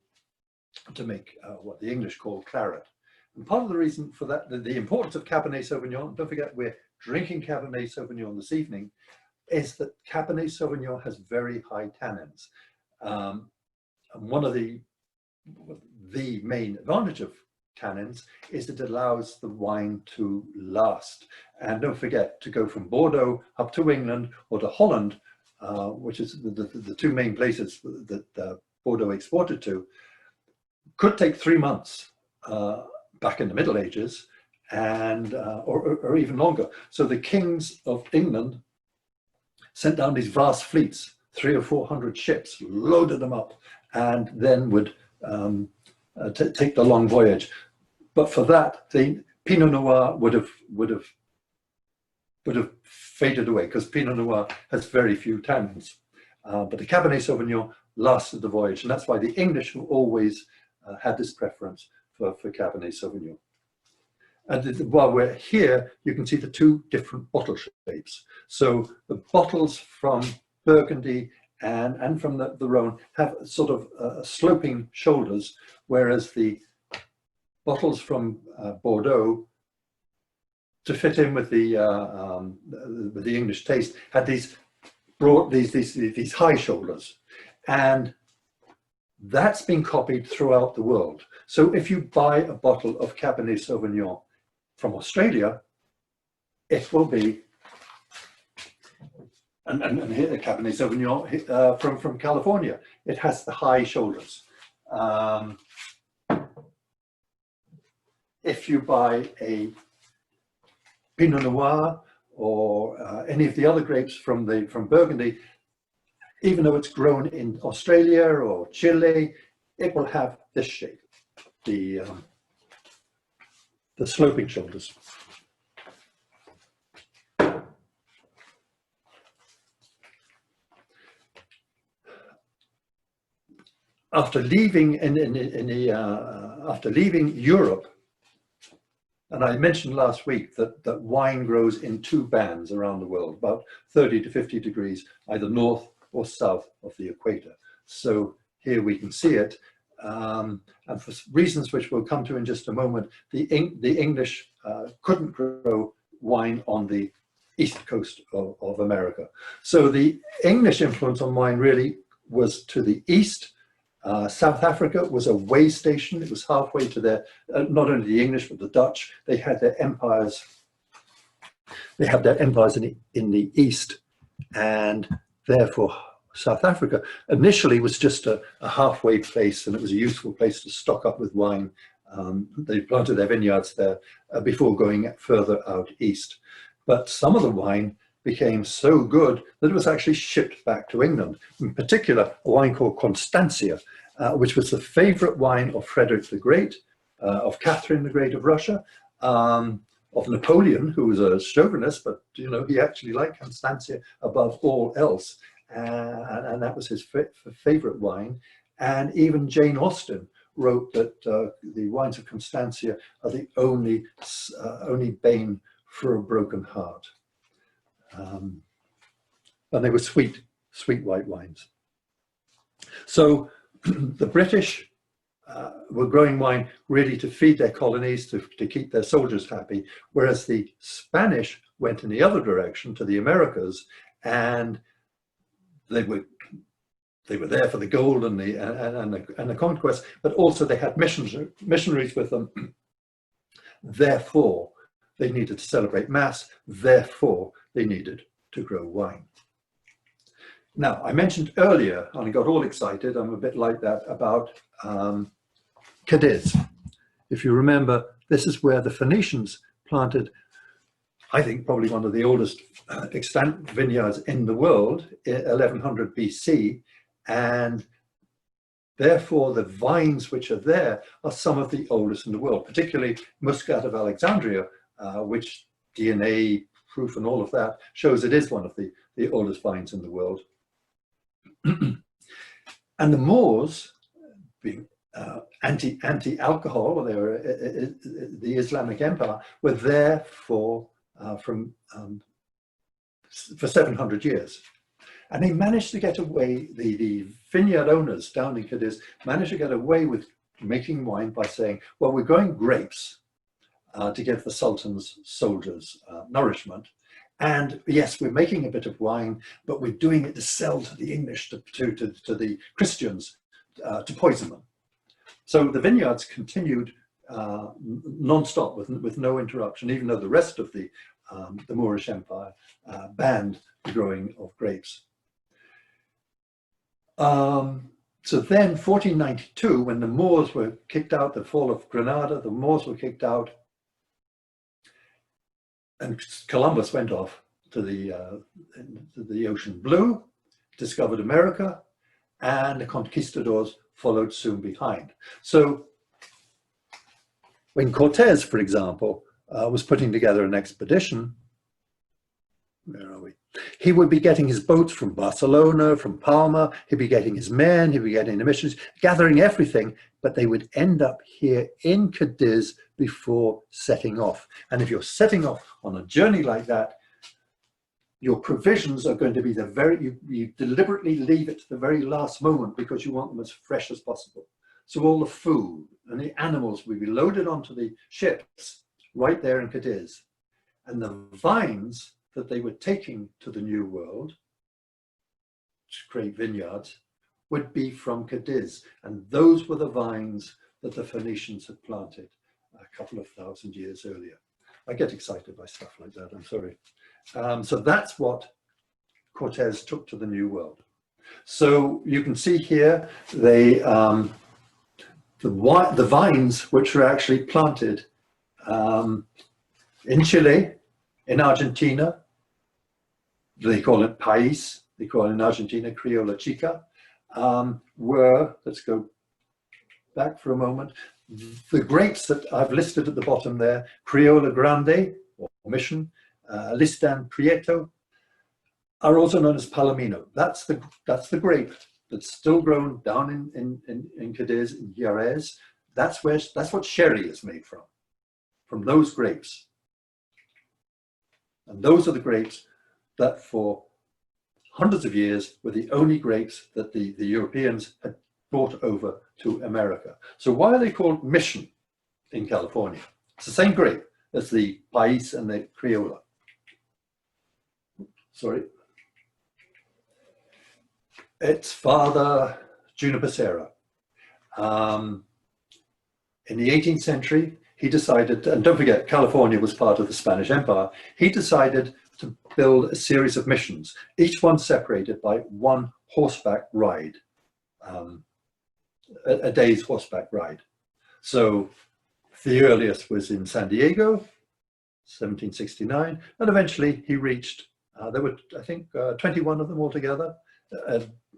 to make what the English call claret. And part of the reason for that, the importance of Cabernet Sauvignon, don't forget we're drinking Cabernet Sauvignon this evening, is that Cabernet Sauvignon has very high tannins. And one of the main advantage of tannins is it allows the wine to last. And don't forget to go from Bordeaux up to England or to Holland, which is the two main places that Bordeaux exported to, could take 3 months back in the Middle Ages, and or even longer. So the kings of England sent down these vast fleets, 300 or 400 ships, loaded them up, and then would take the long voyage. But for that, the Pinot Noir would have faded away, because Pinot Noir has very few tannins. But the Cabernet Sauvignon lasted the voyage, and that's why the English have always had this preference for Cabernet Sauvignon. And while we're here, you can see the two different bottle shapes. So the bottles from Burgundy and from the Rhone have sort of sloping shoulders, whereas the bottles from Bordeaux, to fit in with the English taste, had these broad, these high shoulders, and that's been copied throughout the world. So if you buy a bottle of Cabernet Sauvignon from Australia, it will be, and here Cabernet Sauvignon from California, it has the high shoulders. If you buy a Pinot Noir or any of the other grapes from Burgundy, even though it's grown in Australia or Chile, it will have this shape, the sloping shoulders. After leaving after leaving Europe, and I mentioned last week that wine grows in two bands around the world, about 30 to 50 degrees, either north or south of the equator. So here we can see it. And for reasons which we'll come to in just a moment, the English couldn't grow wine on the east coast of America. So the English influence on wine really was to the east. South Africa was a way station. It was halfway to their, not only the English, but the Dutch. They had their empires. They had their empires in the east, and therefore South Africa initially was just a halfway place, and it was a useful place to stock up with wine. They planted their vineyards there before going further out east. But some of the wine became so good that it was actually shipped back to England. In particular, a wine called Constantia, which was the favorite wine of Frederick the Great, of Catherine the Great of Russia, of Napoleon, who was a chauvinist, but you know, he actually liked Constantia above all else. And that was his favorite wine. And even Jane Austen wrote that the wines of Constantia are the only bane for a broken heart. And they were sweet white wines. So the British were growing wine really to feed their colonies, to keep their soldiers happy, whereas the Spanish went in the other direction to the Americas, and they were there for the gold and the conquest, but also they had missionaries with them. Therefore, they needed to celebrate Mass. Therefore, they needed to grow wine. Now, I mentioned earlier, and I got all excited, I'm a bit like that, about Cadiz. If you remember, this is where the Phoenicians planted, I think, probably one of the oldest extant vineyards in the world, 1100 BC, and therefore the vines which are there are some of the oldest in the world, particularly Muscat of Alexandria, which DNA proof and all of that shows it is one of the oldest vines in the world. And the Moors, being anti-alcohol, they were the Islamic Empire, were there for 700 years. And they managed to get away, the vineyard owners down in Cadiz managed to get away with making wine by saying, well, we're growing grapes to give the Sultan's soldiers nourishment. And yes, we're making a bit of wine, but we're doing it to sell to the English, to the Christians, to poison them. So the vineyards continued non-stop with no interruption, even though the rest of the Moorish Empire banned the growing of grapes. So then 1492, when the Moors were kicked out, the fall of Granada, the Moors were kicked out, and Columbus went off to the ocean blue, discovered America, and the conquistadors followed soon behind. So when Cortez, for example, was putting together an expedition, where are we? He would be getting his boats from Barcelona, from Palma, he'd be getting his men, he'd be getting the missionaries, gathering everything, but they would end up here in Cadiz before setting off. And if you're setting off on a journey like that, your provisions are going to be you deliberately leave it to the very last moment because you want them as fresh as possible. So all the food and the animals will be loaded onto the ships right there in Cadiz. And the vines that they were taking to the New World to create vineyards would be from Cadiz. And those were the vines that the Phoenicians had planted a couple of thousand years earlier. I get excited by stuff like that, I'm sorry. So that's what Cortez took to the New World. So you can see here, the vines which were actually planted in Chile, in Argentina, they call it País, they call it in Argentina Criolla Chica, were, let's go back for a moment, the grapes that I've listed at the bottom there, Criolla Grande, or Mission, Listan Prieto, are also known as Palomino. That's the grape that's still grown down in Cadiz, in Jerez. That's what sherry is made from those grapes. And those are the grapes that for hundreds of years were the only grapes that the Europeans had brought over to America. So why are they called Mission in California? It's the same grape as the País and the Criolla. Sorry. It's Father Junipero. In the 18th century, he decided, and don't forget, California was part of the Spanish Empire, he decided to build a series of missions, each one separated by one horseback ride, a day's horseback ride. So the earliest was in San Diego, 1769, and eventually he reached, there were, I think, 21 of them altogether.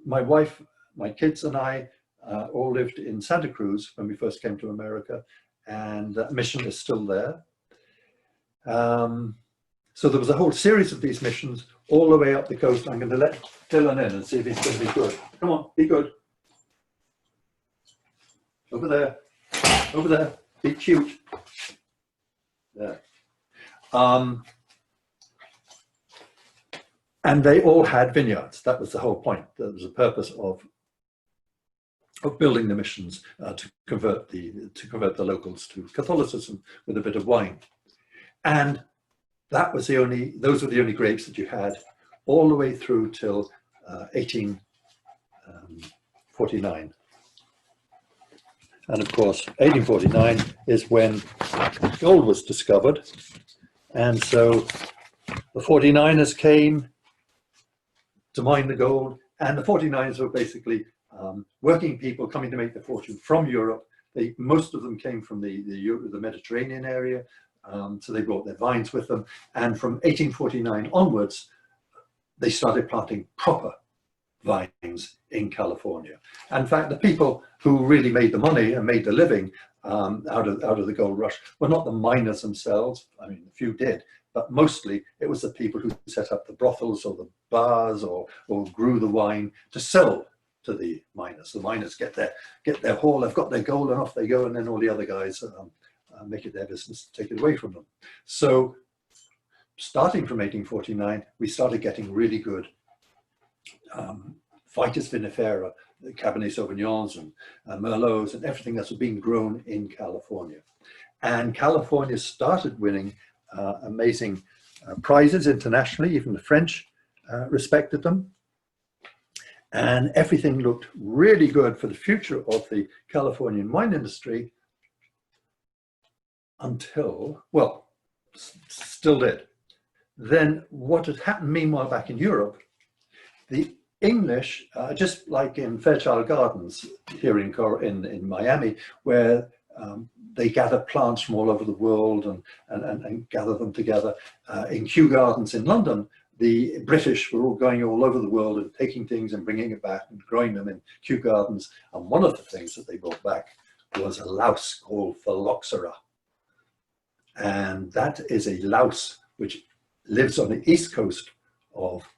My wife, my kids and I all lived in Santa Cruz when we first came to America, and that mission is still there. So there was a whole series of these missions all the way up the coast. I'm going to let Dylan in and see if he's going to be good. Come on, be good. Over there, be cute. There. And they all had vineyards. That was the whole point. That was the purpose of building the missions, to convert the locals to Catholicism with a bit of wine. And that was those were the only grapes that you had all the way through till 1849. And of course, 1849 is when gold was discovered. And so the 49ers came to mine the gold, and the 49ers were basically working people coming to make their fortune from Europe. Most of them came from the Mediterranean area, so they brought their vines with them. And from 1849 onwards, they started planting proper vines in California. And in fact, the people who really made the money and made the living out of the gold rush were not the miners themselves. I mean, a few did, but mostly it was the people who set up the brothels or the bars or grew the wine to sell to the miners. The miners get their haul, they've got their gold, and off they go, and then all the other guys make it their business to take it away from them. So starting from 1849, we started getting really good Vitis vinifera, the Cabernet Sauvignons and Merlots and everything that's being grown in California. And California started winning amazing prizes internationally. Even the French respected them. And everything looked really good for the future of the Californian wine industry until, well, still did. Then what had happened meanwhile back in Europe, the English, just like in Fairchild Gardens here in Miami, where they gather plants from all over the world and gather them together. In Kew Gardens in London, the British were all going all over the world and taking things and bringing it back and growing them in Kew Gardens. And one of the things that they brought back was a louse called Phylloxera. And that is a louse which lives on the east coast of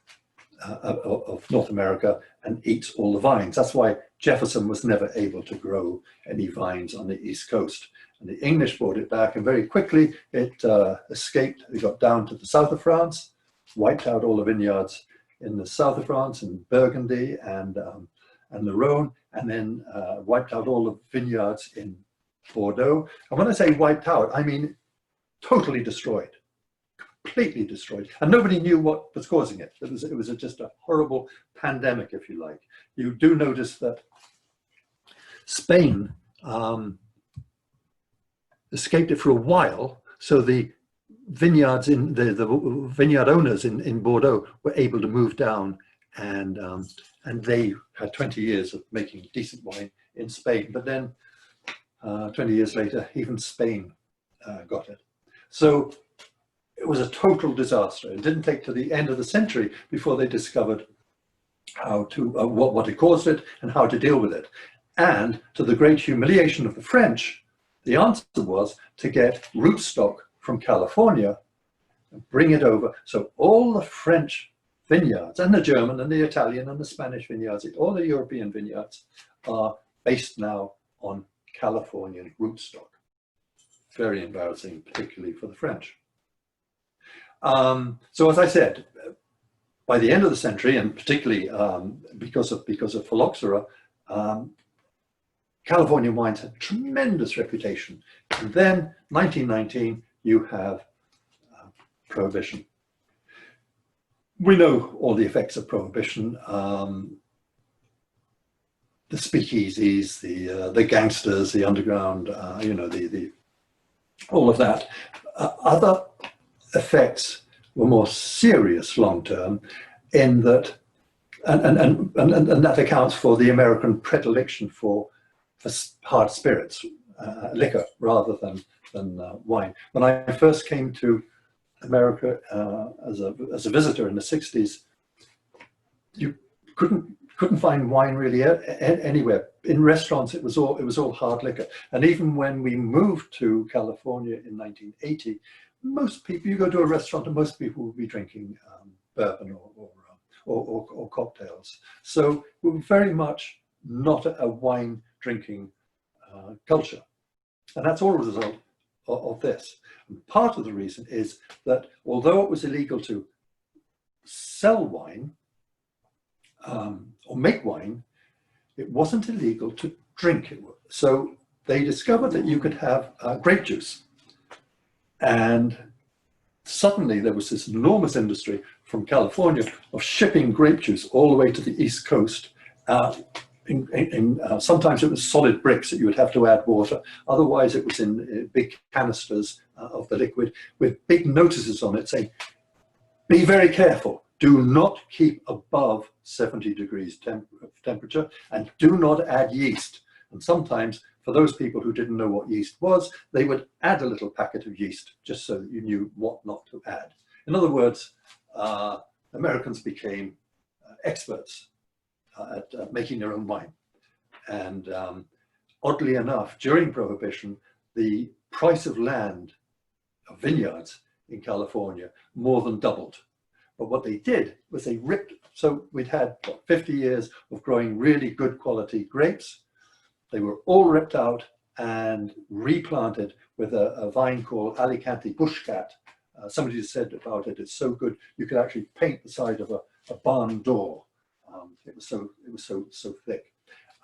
North America and eats all the vines. That's why Jefferson was never able to grow any vines on the east coast. And the English brought it back, and very quickly it escaped. It got down to the south of France, wiped out all the vineyards in the south of France, in Burgundy and the Rhone, and then wiped out all the vineyards in Bordeaux. And when I say wiped out, I mean totally destroyed. Completely destroyed, and nobody knew what was causing it. It was just a horrible pandemic, if you like. You do notice that Spain escaped it for a while, so the vineyards in the vineyard owners in Bordeaux were able to move down, and they had 20 years of making decent wine in Spain. But then 20 years later, even Spain got it. So it was a total disaster. It didn't take to the end of the century before they discovered how to what had caused it and how to deal with it. And to the great humiliation of the French, the answer was to get rootstock from California and bring it over. So all the French vineyards, and the German and the Italian and the Spanish vineyards, all the European vineyards are based now on Californian rootstock. Very embarrassing, particularly for the French. So as I said, by the end of the century, and particularly because of phylloxera, California wines had tremendous reputation. And then 1919, you have Prohibition. We know all the effects of Prohibition. The speakeasies, the gangsters, the underground, all of that. Other effects were more serious long-term, in that, and that accounts for the American predilection for hard spirits, liquor, rather than wine. When I first came to America as a visitor in the 60s, you couldn't find wine really anywhere. In restaurants, it was all hard liquor. And even when we moved to California in 1980, most people, you go to a restaurant and most people will be drinking bourbon or cocktails. So we're very much not a wine drinking culture. And that's all a result of this. And part of the reason is that although it was illegal to sell wine or make wine, it wasn't illegal to drink it. So they discovered that you could have grape juice. And suddenly there was this enormous industry from California of shipping grape juice all the way to the East Coast. Sometimes it was solid bricks that you would have to add water. Otherwise it was in big canisters of the liquid with big notices on it saying, be very careful. Do not keep above 70 degrees temperature, and do not add yeast. And sometimes, for those people who didn't know what yeast was, they would add a little packet of yeast just so that you knew what not to add. In other words, Americans became experts at making their own wine. And oddly enough, during Prohibition, the price of land, of vineyards in California, more than doubled. But what they did was they ripped, so we'd had 50 years of growing really good quality grapes. They were all ripped out and replanted with a vine called Alicante bushcat. Somebody said about it, it's so good you could actually paint the side of a barn door. It was so thick,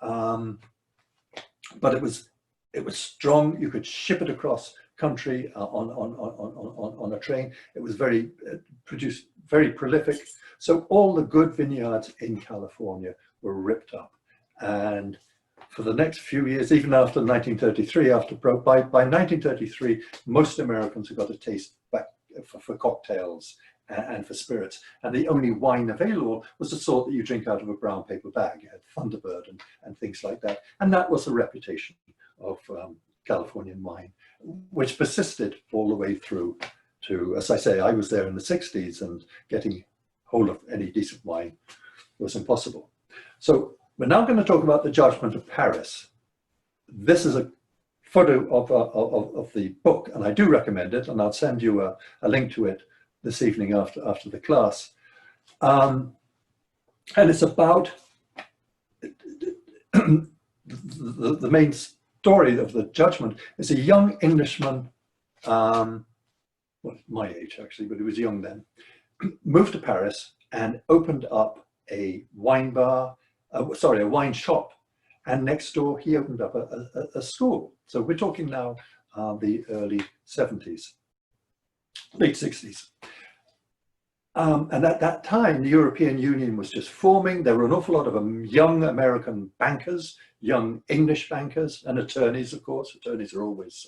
but it was strong. You could ship it across country on a train. It was produced very prolific. So all the good vineyards in California were ripped up, and for the next few years, even after 1933, by 1933, most Americans had got a taste back for cocktails and for spirits. And the only wine available was the sort that you drink out of a brown paper bag. You had Thunderbird and things like that. And that was the reputation of Californian wine, which persisted all the way through to, as I say, I was there in the 60s, and getting hold of any decent wine was impossible. So we're now going to talk about the Judgement of Paris. This is a photo of the book, and I do recommend it, and I'll send you a link to it this evening after the class. And it's about the main story of the judgment is a young Englishman, well, my age actually, but he was young then, moved to Paris and opened up a wine bar, a wine shop. And next door, he opened up a school. So we're talking now the early 70s, late 60s. And at that time, the European Union was just forming. There were an awful lot of young American bankers, young English bankers, and attorneys, of course. Attorneys are always,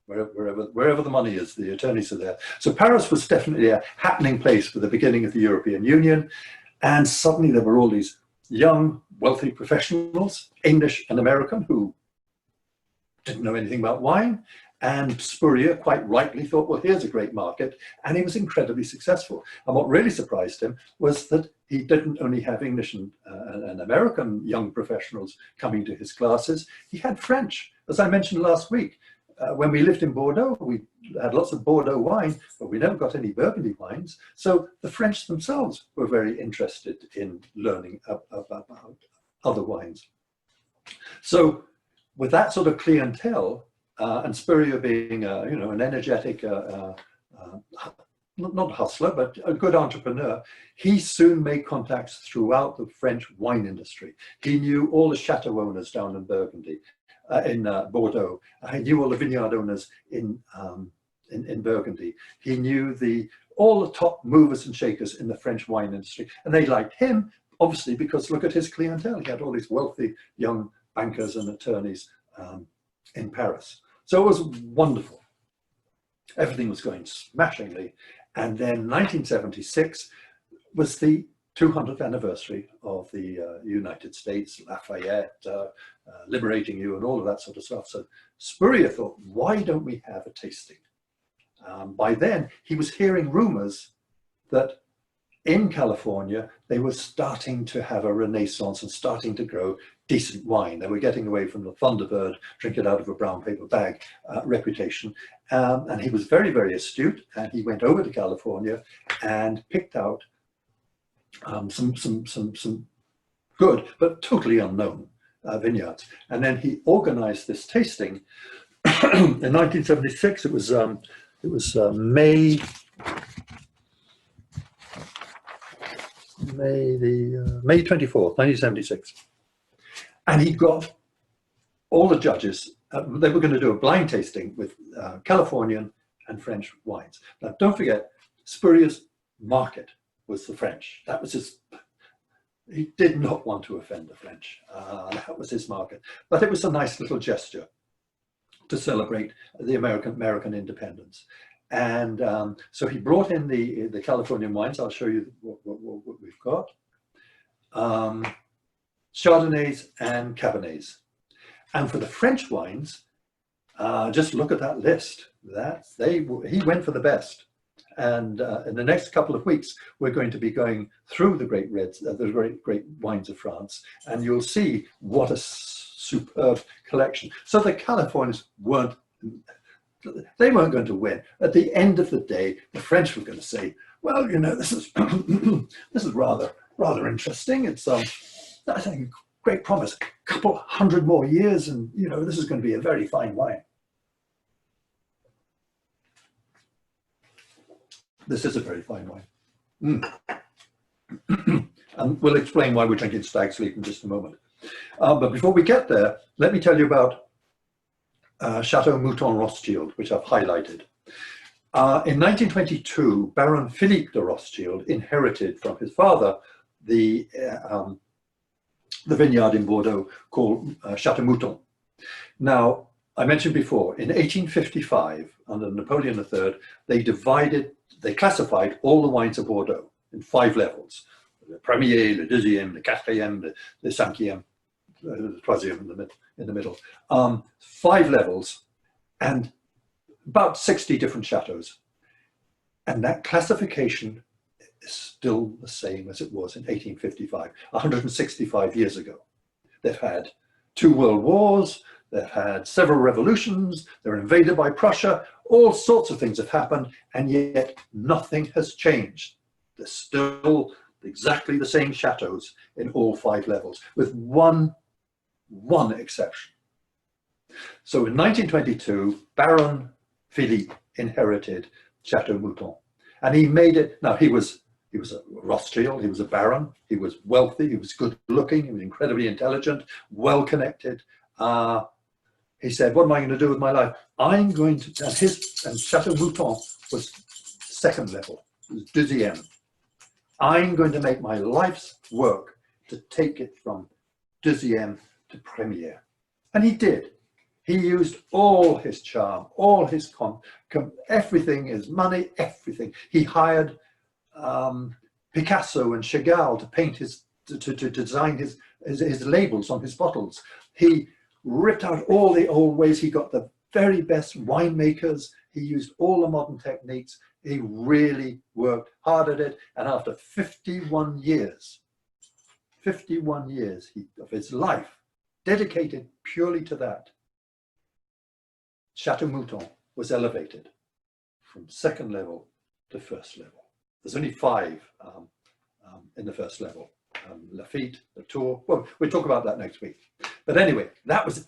wherever the money is, the attorneys are there. So Paris was definitely a happening place for the beginning of the European Union. And suddenly there were all these young, wealthy professionals, English and American, who didn't know anything about wine. And Spurrier quite rightly thought, well, here's a great market. And he was incredibly successful. And what really surprised him was that he didn't only have English and American young professionals coming to his classes, he had French. As I mentioned last week, when we lived in Bordeaux, we had lots of Bordeaux wine, but we never got any Burgundy wines. So the French themselves were very interested in learning about other wines. So with that sort of clientele, and Spurrier being, an energetic, not a hustler, but a good entrepreneur, he soon made contacts throughout the French wine industry. He knew all the chateau owners down in Burgundy, in Bordeaux. He knew all the vineyard owners in Burgundy. He knew all the top movers and shakers in the French wine industry, and they liked him, obviously, because look at his clientele. He had all these wealthy young bankers and attorneys in Paris. So it was wonderful. Everything was going smashingly. And then 1976 was the 200th anniversary of the United States, Lafayette, liberating you and all of that sort of stuff. So Spurrier thought, why don't we have a tasting? By then, he was hearing rumors that in California, they were starting to have a renaissance and starting to grow decent wine. They were getting away from the Thunderbird, drink it out of a brown paper bag reputation. And he was very, very astute. And he went over to California and picked out some good, but totally unknown vineyards. And then he organized this tasting. In 1976, it was May 24th, 1976. And he got all the judges, they were going to do a blind tasting with Californian and French wines. Now, don't forget, Spurrier's market was the French. That was he did not want to offend the French. That was his market. But it was a nice little gesture to celebrate the American independence. And so he brought in the Californian wines. I'll show you what we've got. Chardonnays and Cabernets. And for the French wines, just look at that list. He went for the best. And in the next couple of weeks, we're going to be going through the great reds, the great wines of France, and you'll see what a superb collection. So the Californians weren't going to win. At the end of the day, the French were going to say, well, this is this is rather interesting. It's I think great promise. A couple hundred more years, and this is going to be a very fine wine. This is a very fine wine. And we'll explain why we're drinking Stag's Leap in just a moment. But before we get there, let me tell you about Chateau Mouton Rothschild, which I've highlighted. In 1922, Baron Philippe de Rothschild inherited from his father the vineyard in Bordeaux called Chateau Mouton. Now, I mentioned before, in 1855, under Napoleon III, they classified all the wines of Bordeaux in 5 levels. Le premier, le deuxième, le quatrième, le cinquième, le troisième in the middle. 5 levels and about 60 different chateaux. And that classification is still the same as it was in 1855, 165 years ago. They've had 2 world wars, they've had several revolutions, they're invaded by Prussia, all sorts of things have happened, and yet nothing has changed. There's still exactly the same chateaux in all 5 levels, with one exception. So in 1922, Baron Philippe inherited Chateau Mouton, and he made it. Now he was a Rothschild, he was a baron, he was wealthy, he was good looking, he was incredibly intelligent, well connected. He said, what am I going to do with my life? I'm going to, and Chateau Mouton was 2nd level, it was deuxième. I'm going to make my life's work to take it from deuxième to première. And he did. He used all his charm, all his everything, his money, everything. He hired Picasso and Chagall to paint to design his labels on his bottles. He ripped out all the old ways. He got the very best winemakers. He used all the modern techniques. He really worked hard at it. And after 51 years of his life dedicated purely to that, Chateau Mouton was elevated from 2nd level to 1st level. There's only 5 in the 1st level. Lafite, Latour, well, we'll talk about that next week. But anyway,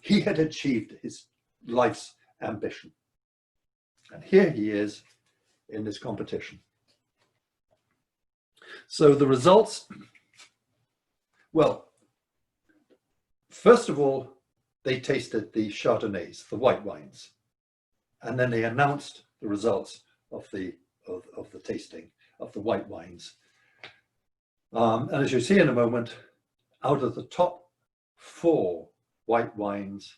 he had achieved his life's ambition. And here he is in this competition. So the results, well, first of all, they tasted the Chardonnays, the white wines, and then they announced the results of the tasting of the white wines. And as you see in a moment, out of the top 4 white wines,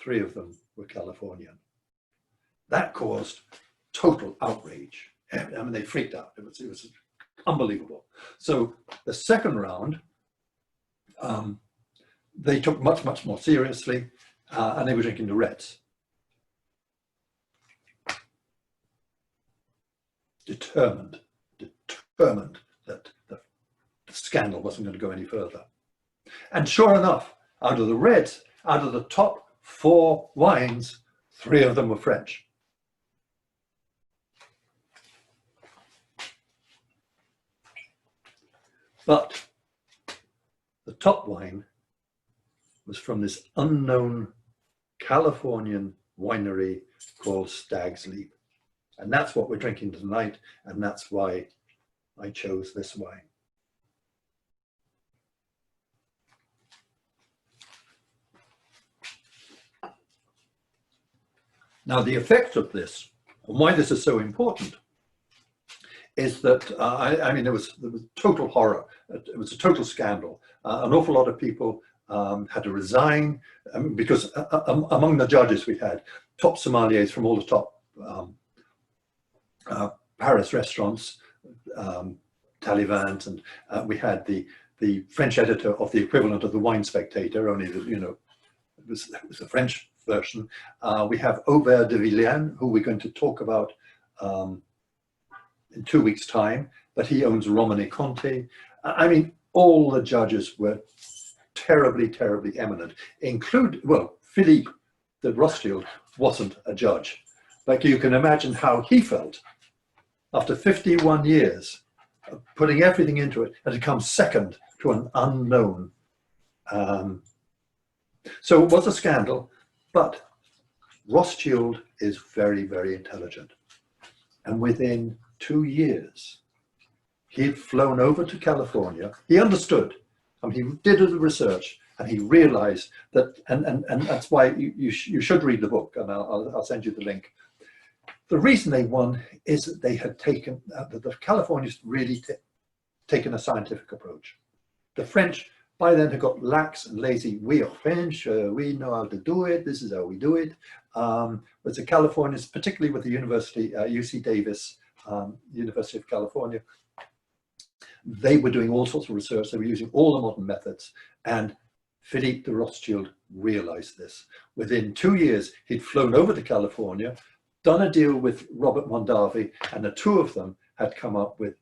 3 of them were Californian. That caused total outrage. I mean, they freaked out. It was unbelievable. So the 2nd round, they took much more seriously, and they were drinking the reds. Determined that the scandal wasn't going to go any further. And sure enough, out of the reds, out of the top 4 wines, 3 of them were French. But the top wine was from this unknown Californian winery called Stag's Leap. And that's what we're drinking tonight, and that's why I chose this wine. Now, the effect of this, and why this is so important, is that, I mean, there was total horror. It was a total scandal. An awful lot of people had to resign because among the judges we had top sommeliers from all the top Paris restaurants, Talivant, and we had the French editor of the equivalent of the Wine Spectator, only it was a French version. We have Aubert de Villaine, who we're going to talk about in 2 weeks' time, but he owns Romane Conti. I mean, all the judges were terribly eminent. Well, Philippe de Rothschild wasn't a judge, but you can imagine how he felt after 51 years of putting everything into it and to come 2nd to an unknown. So it was a scandal, but Rothschild is very intelligent. And within 2 years, he had flown over to California. He understood, he did the research, and he realized that, and that's why you should read the book, and I'll send you the link. The reason they won is that they had the Californians really taken a scientific approach. The French by then had got lax and lazy. We are French, we know how to do it, this is how we do it. But the Californians, particularly with the university, UC Davis, University of California, they were doing all sorts of research. They were using all the modern methods. And Philippe de Rothschild realized this. Within 2 years, he'd flown over to California, done a deal with Robert Mondavi, and the two of them had come up with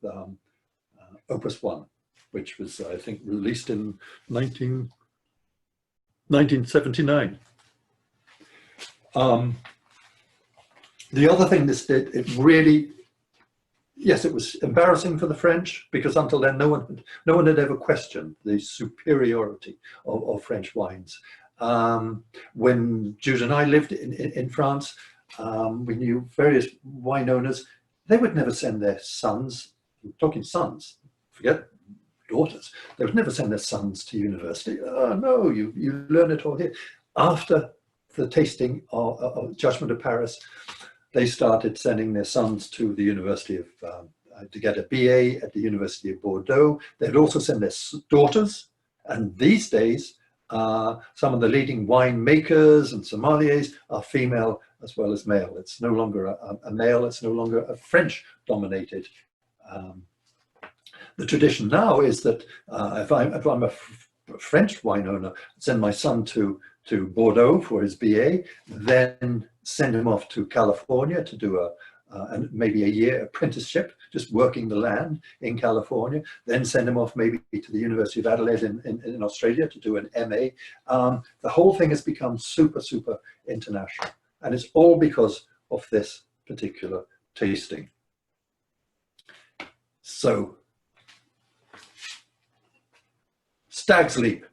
Opus One, which was, I think, released in 1979. The other thing this did, it really, yes, it was embarrassing for the French, because until then no one had ever questioned the superiority of French wines. When Jude and I lived in France, we knew various wine owners. They would never send their sons, I'm talking sons, forget daughters, they would never send their sons to university. Oh no, you learn it all here. After the tasting of Judgement of Paris, they started sending their sons to the University of, to get a BA at the University of Bordeaux. They'd also send their daughters. And these days, some of the leading wine makers and sommeliers are female as well as male. It's no longer a male, it's no longer a French dominated. The tradition now is that if I'm a French wine owner, send my son to Bordeaux for his BA, then send him off to California to do maybe a year apprenticeship, just working the land in California, then send him off maybe to the University of Adelaide in Australia to do an MA. The whole thing has become super, super international. And it's all because of this particular tasting. So, Stag's Leap.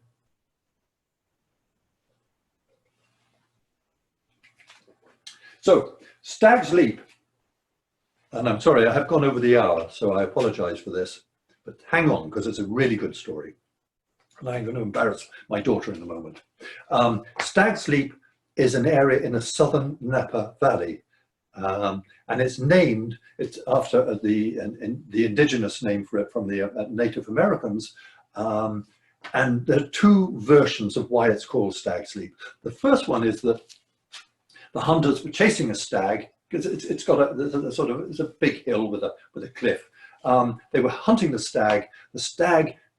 So, Stag's Leap, and I'm sorry, I have gone over the hour, so I apologize for this, but hang on, because it's a really good story. And I'm going to embarrass my daughter in a moment. Stag's Leap is an area in the southern Napa Valley, and it's named, it's after the indigenous name for it from the Native Americans, and there are two versions of why it's called Stag's Leap. The first one is that the hunters were chasing a stag, because it's got a sort of, it's a big hill with a cliff. They were hunting the stag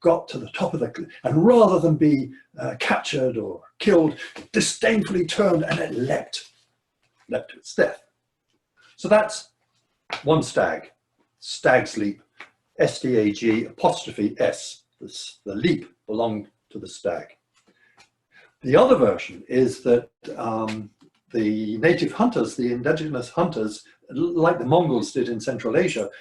got to the top of the cliff, and rather than be captured or killed, disdainfully turned and it leapt to its death. So that's one stag, Stag's Leap, S-T-A-G apostrophe S, the leap belonged to the stag. The other version is that the native hunters, the indigenous hunters, like the Mongols did in Central Asia,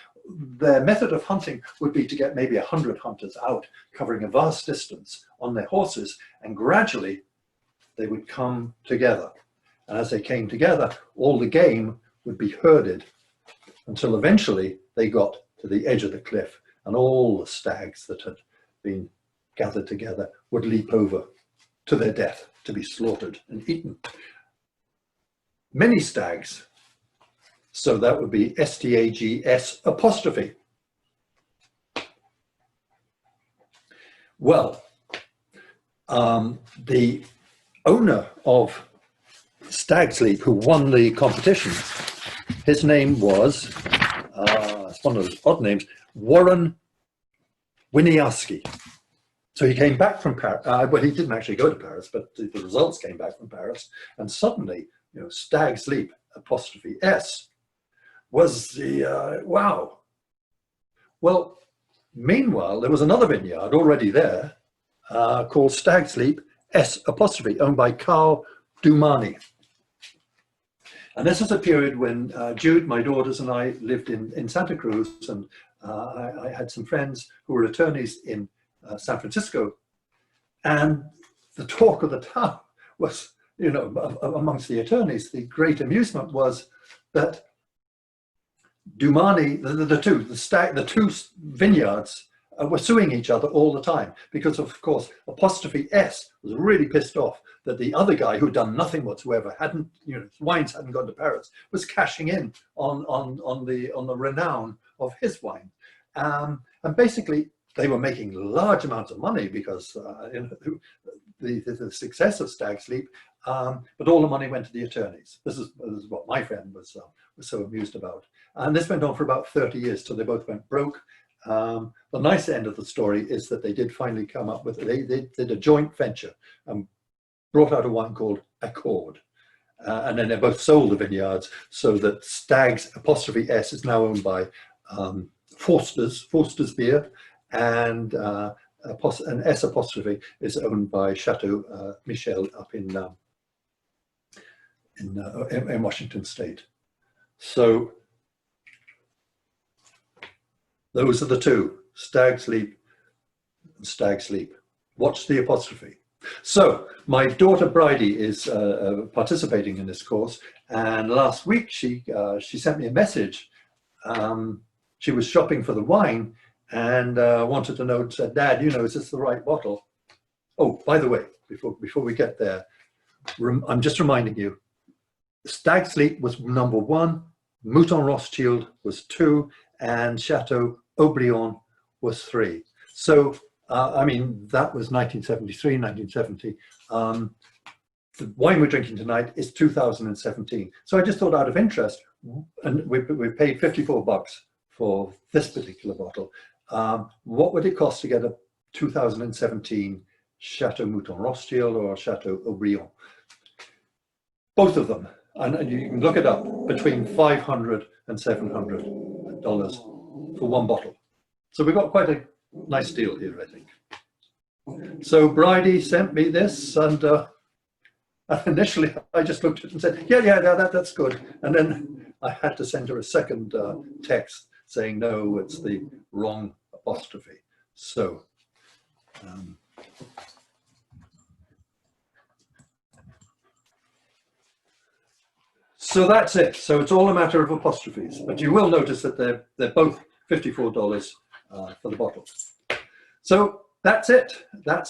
their method of hunting would be to get maybe 100 hunters out, covering a vast distance on their horses, and gradually they would come together. And as they came together, all the game would be herded until eventually they got to the edge of the cliff, and all the stags that had been gathered together would leap over to their death, to be slaughtered and eaten. Many stags, so that would be S-T-A-G-S apostrophe. Well, the owner of Stag's Leap, who won the competition, his name was, it's one of those odd names, Warren Winiarski. So he came back from Paris, well, he didn't actually go to Paris, but the results came back from Paris, and suddenly, you know, Stag's Leap apostrophe S was the, wow. Well, meanwhile, there was another vineyard already there called Stag's Leap S apostrophe, owned by Carl Dumani. And this was a period when Jude, my daughters, and I lived in Santa Cruz, and I had some friends who were attorneys in San Francisco, and the talk of the town was, you know, amongst the attorneys, the great amusement was that Dumani, the two vineyards were suing each other all the time, because of course apostrophe S was really pissed off that the other guy who'd done nothing whatsoever, hadn't, you know, wines hadn't gone to Paris, was cashing in on the renown of his wine. And basically they were making large amounts of money because you know, the success of Stag's Leap, but all the money went to the attorneys. This is what my friend was so amused about. And this went on for about 30 years till they both went broke. The nice end of the story is that they did finally come up with, they did a joint venture and brought out a wine called Accord. And then they both sold the vineyards, so that Stag's 'S is now owned by Forster's Beer, and an S apostrophe is owned by Chateau Michel up in Washington State. So those are the two, Stag's Leap and Stag's Leap. Watch the apostrophe. So my daughter Bridie is participating in this course, and last week she sent me a message. She was shopping for the wine and wanted to know, said, "Dad, you know, is this the right bottle?" Oh, by the way, before we get there, I'm just reminding you, Stag's Leap was number 1, Mouton Rothschild was 2, and Chateau Haut-Brion was 3. So I mean, that was 1973, 1970. The wine we're drinking tonight is 2017. So I just thought, out of interest, and we paid $54 for this particular bottle. What would it cost to get a 2017 Chateau Mouton Rothschild or Chateau Haut-Brion? Both of them, and you can look it up, between $500 and $700 for one bottle. So we've got quite a nice deal here, I think. So Bridie sent me this, and initially I just looked at it and said, yeah, that's good. And then I had to send her a second text saying, no, it's the wrong apostrophe. So so that's it. So it's all a matter of apostrophes, but you will notice that they're both $54 for the bottle. So that's it. That's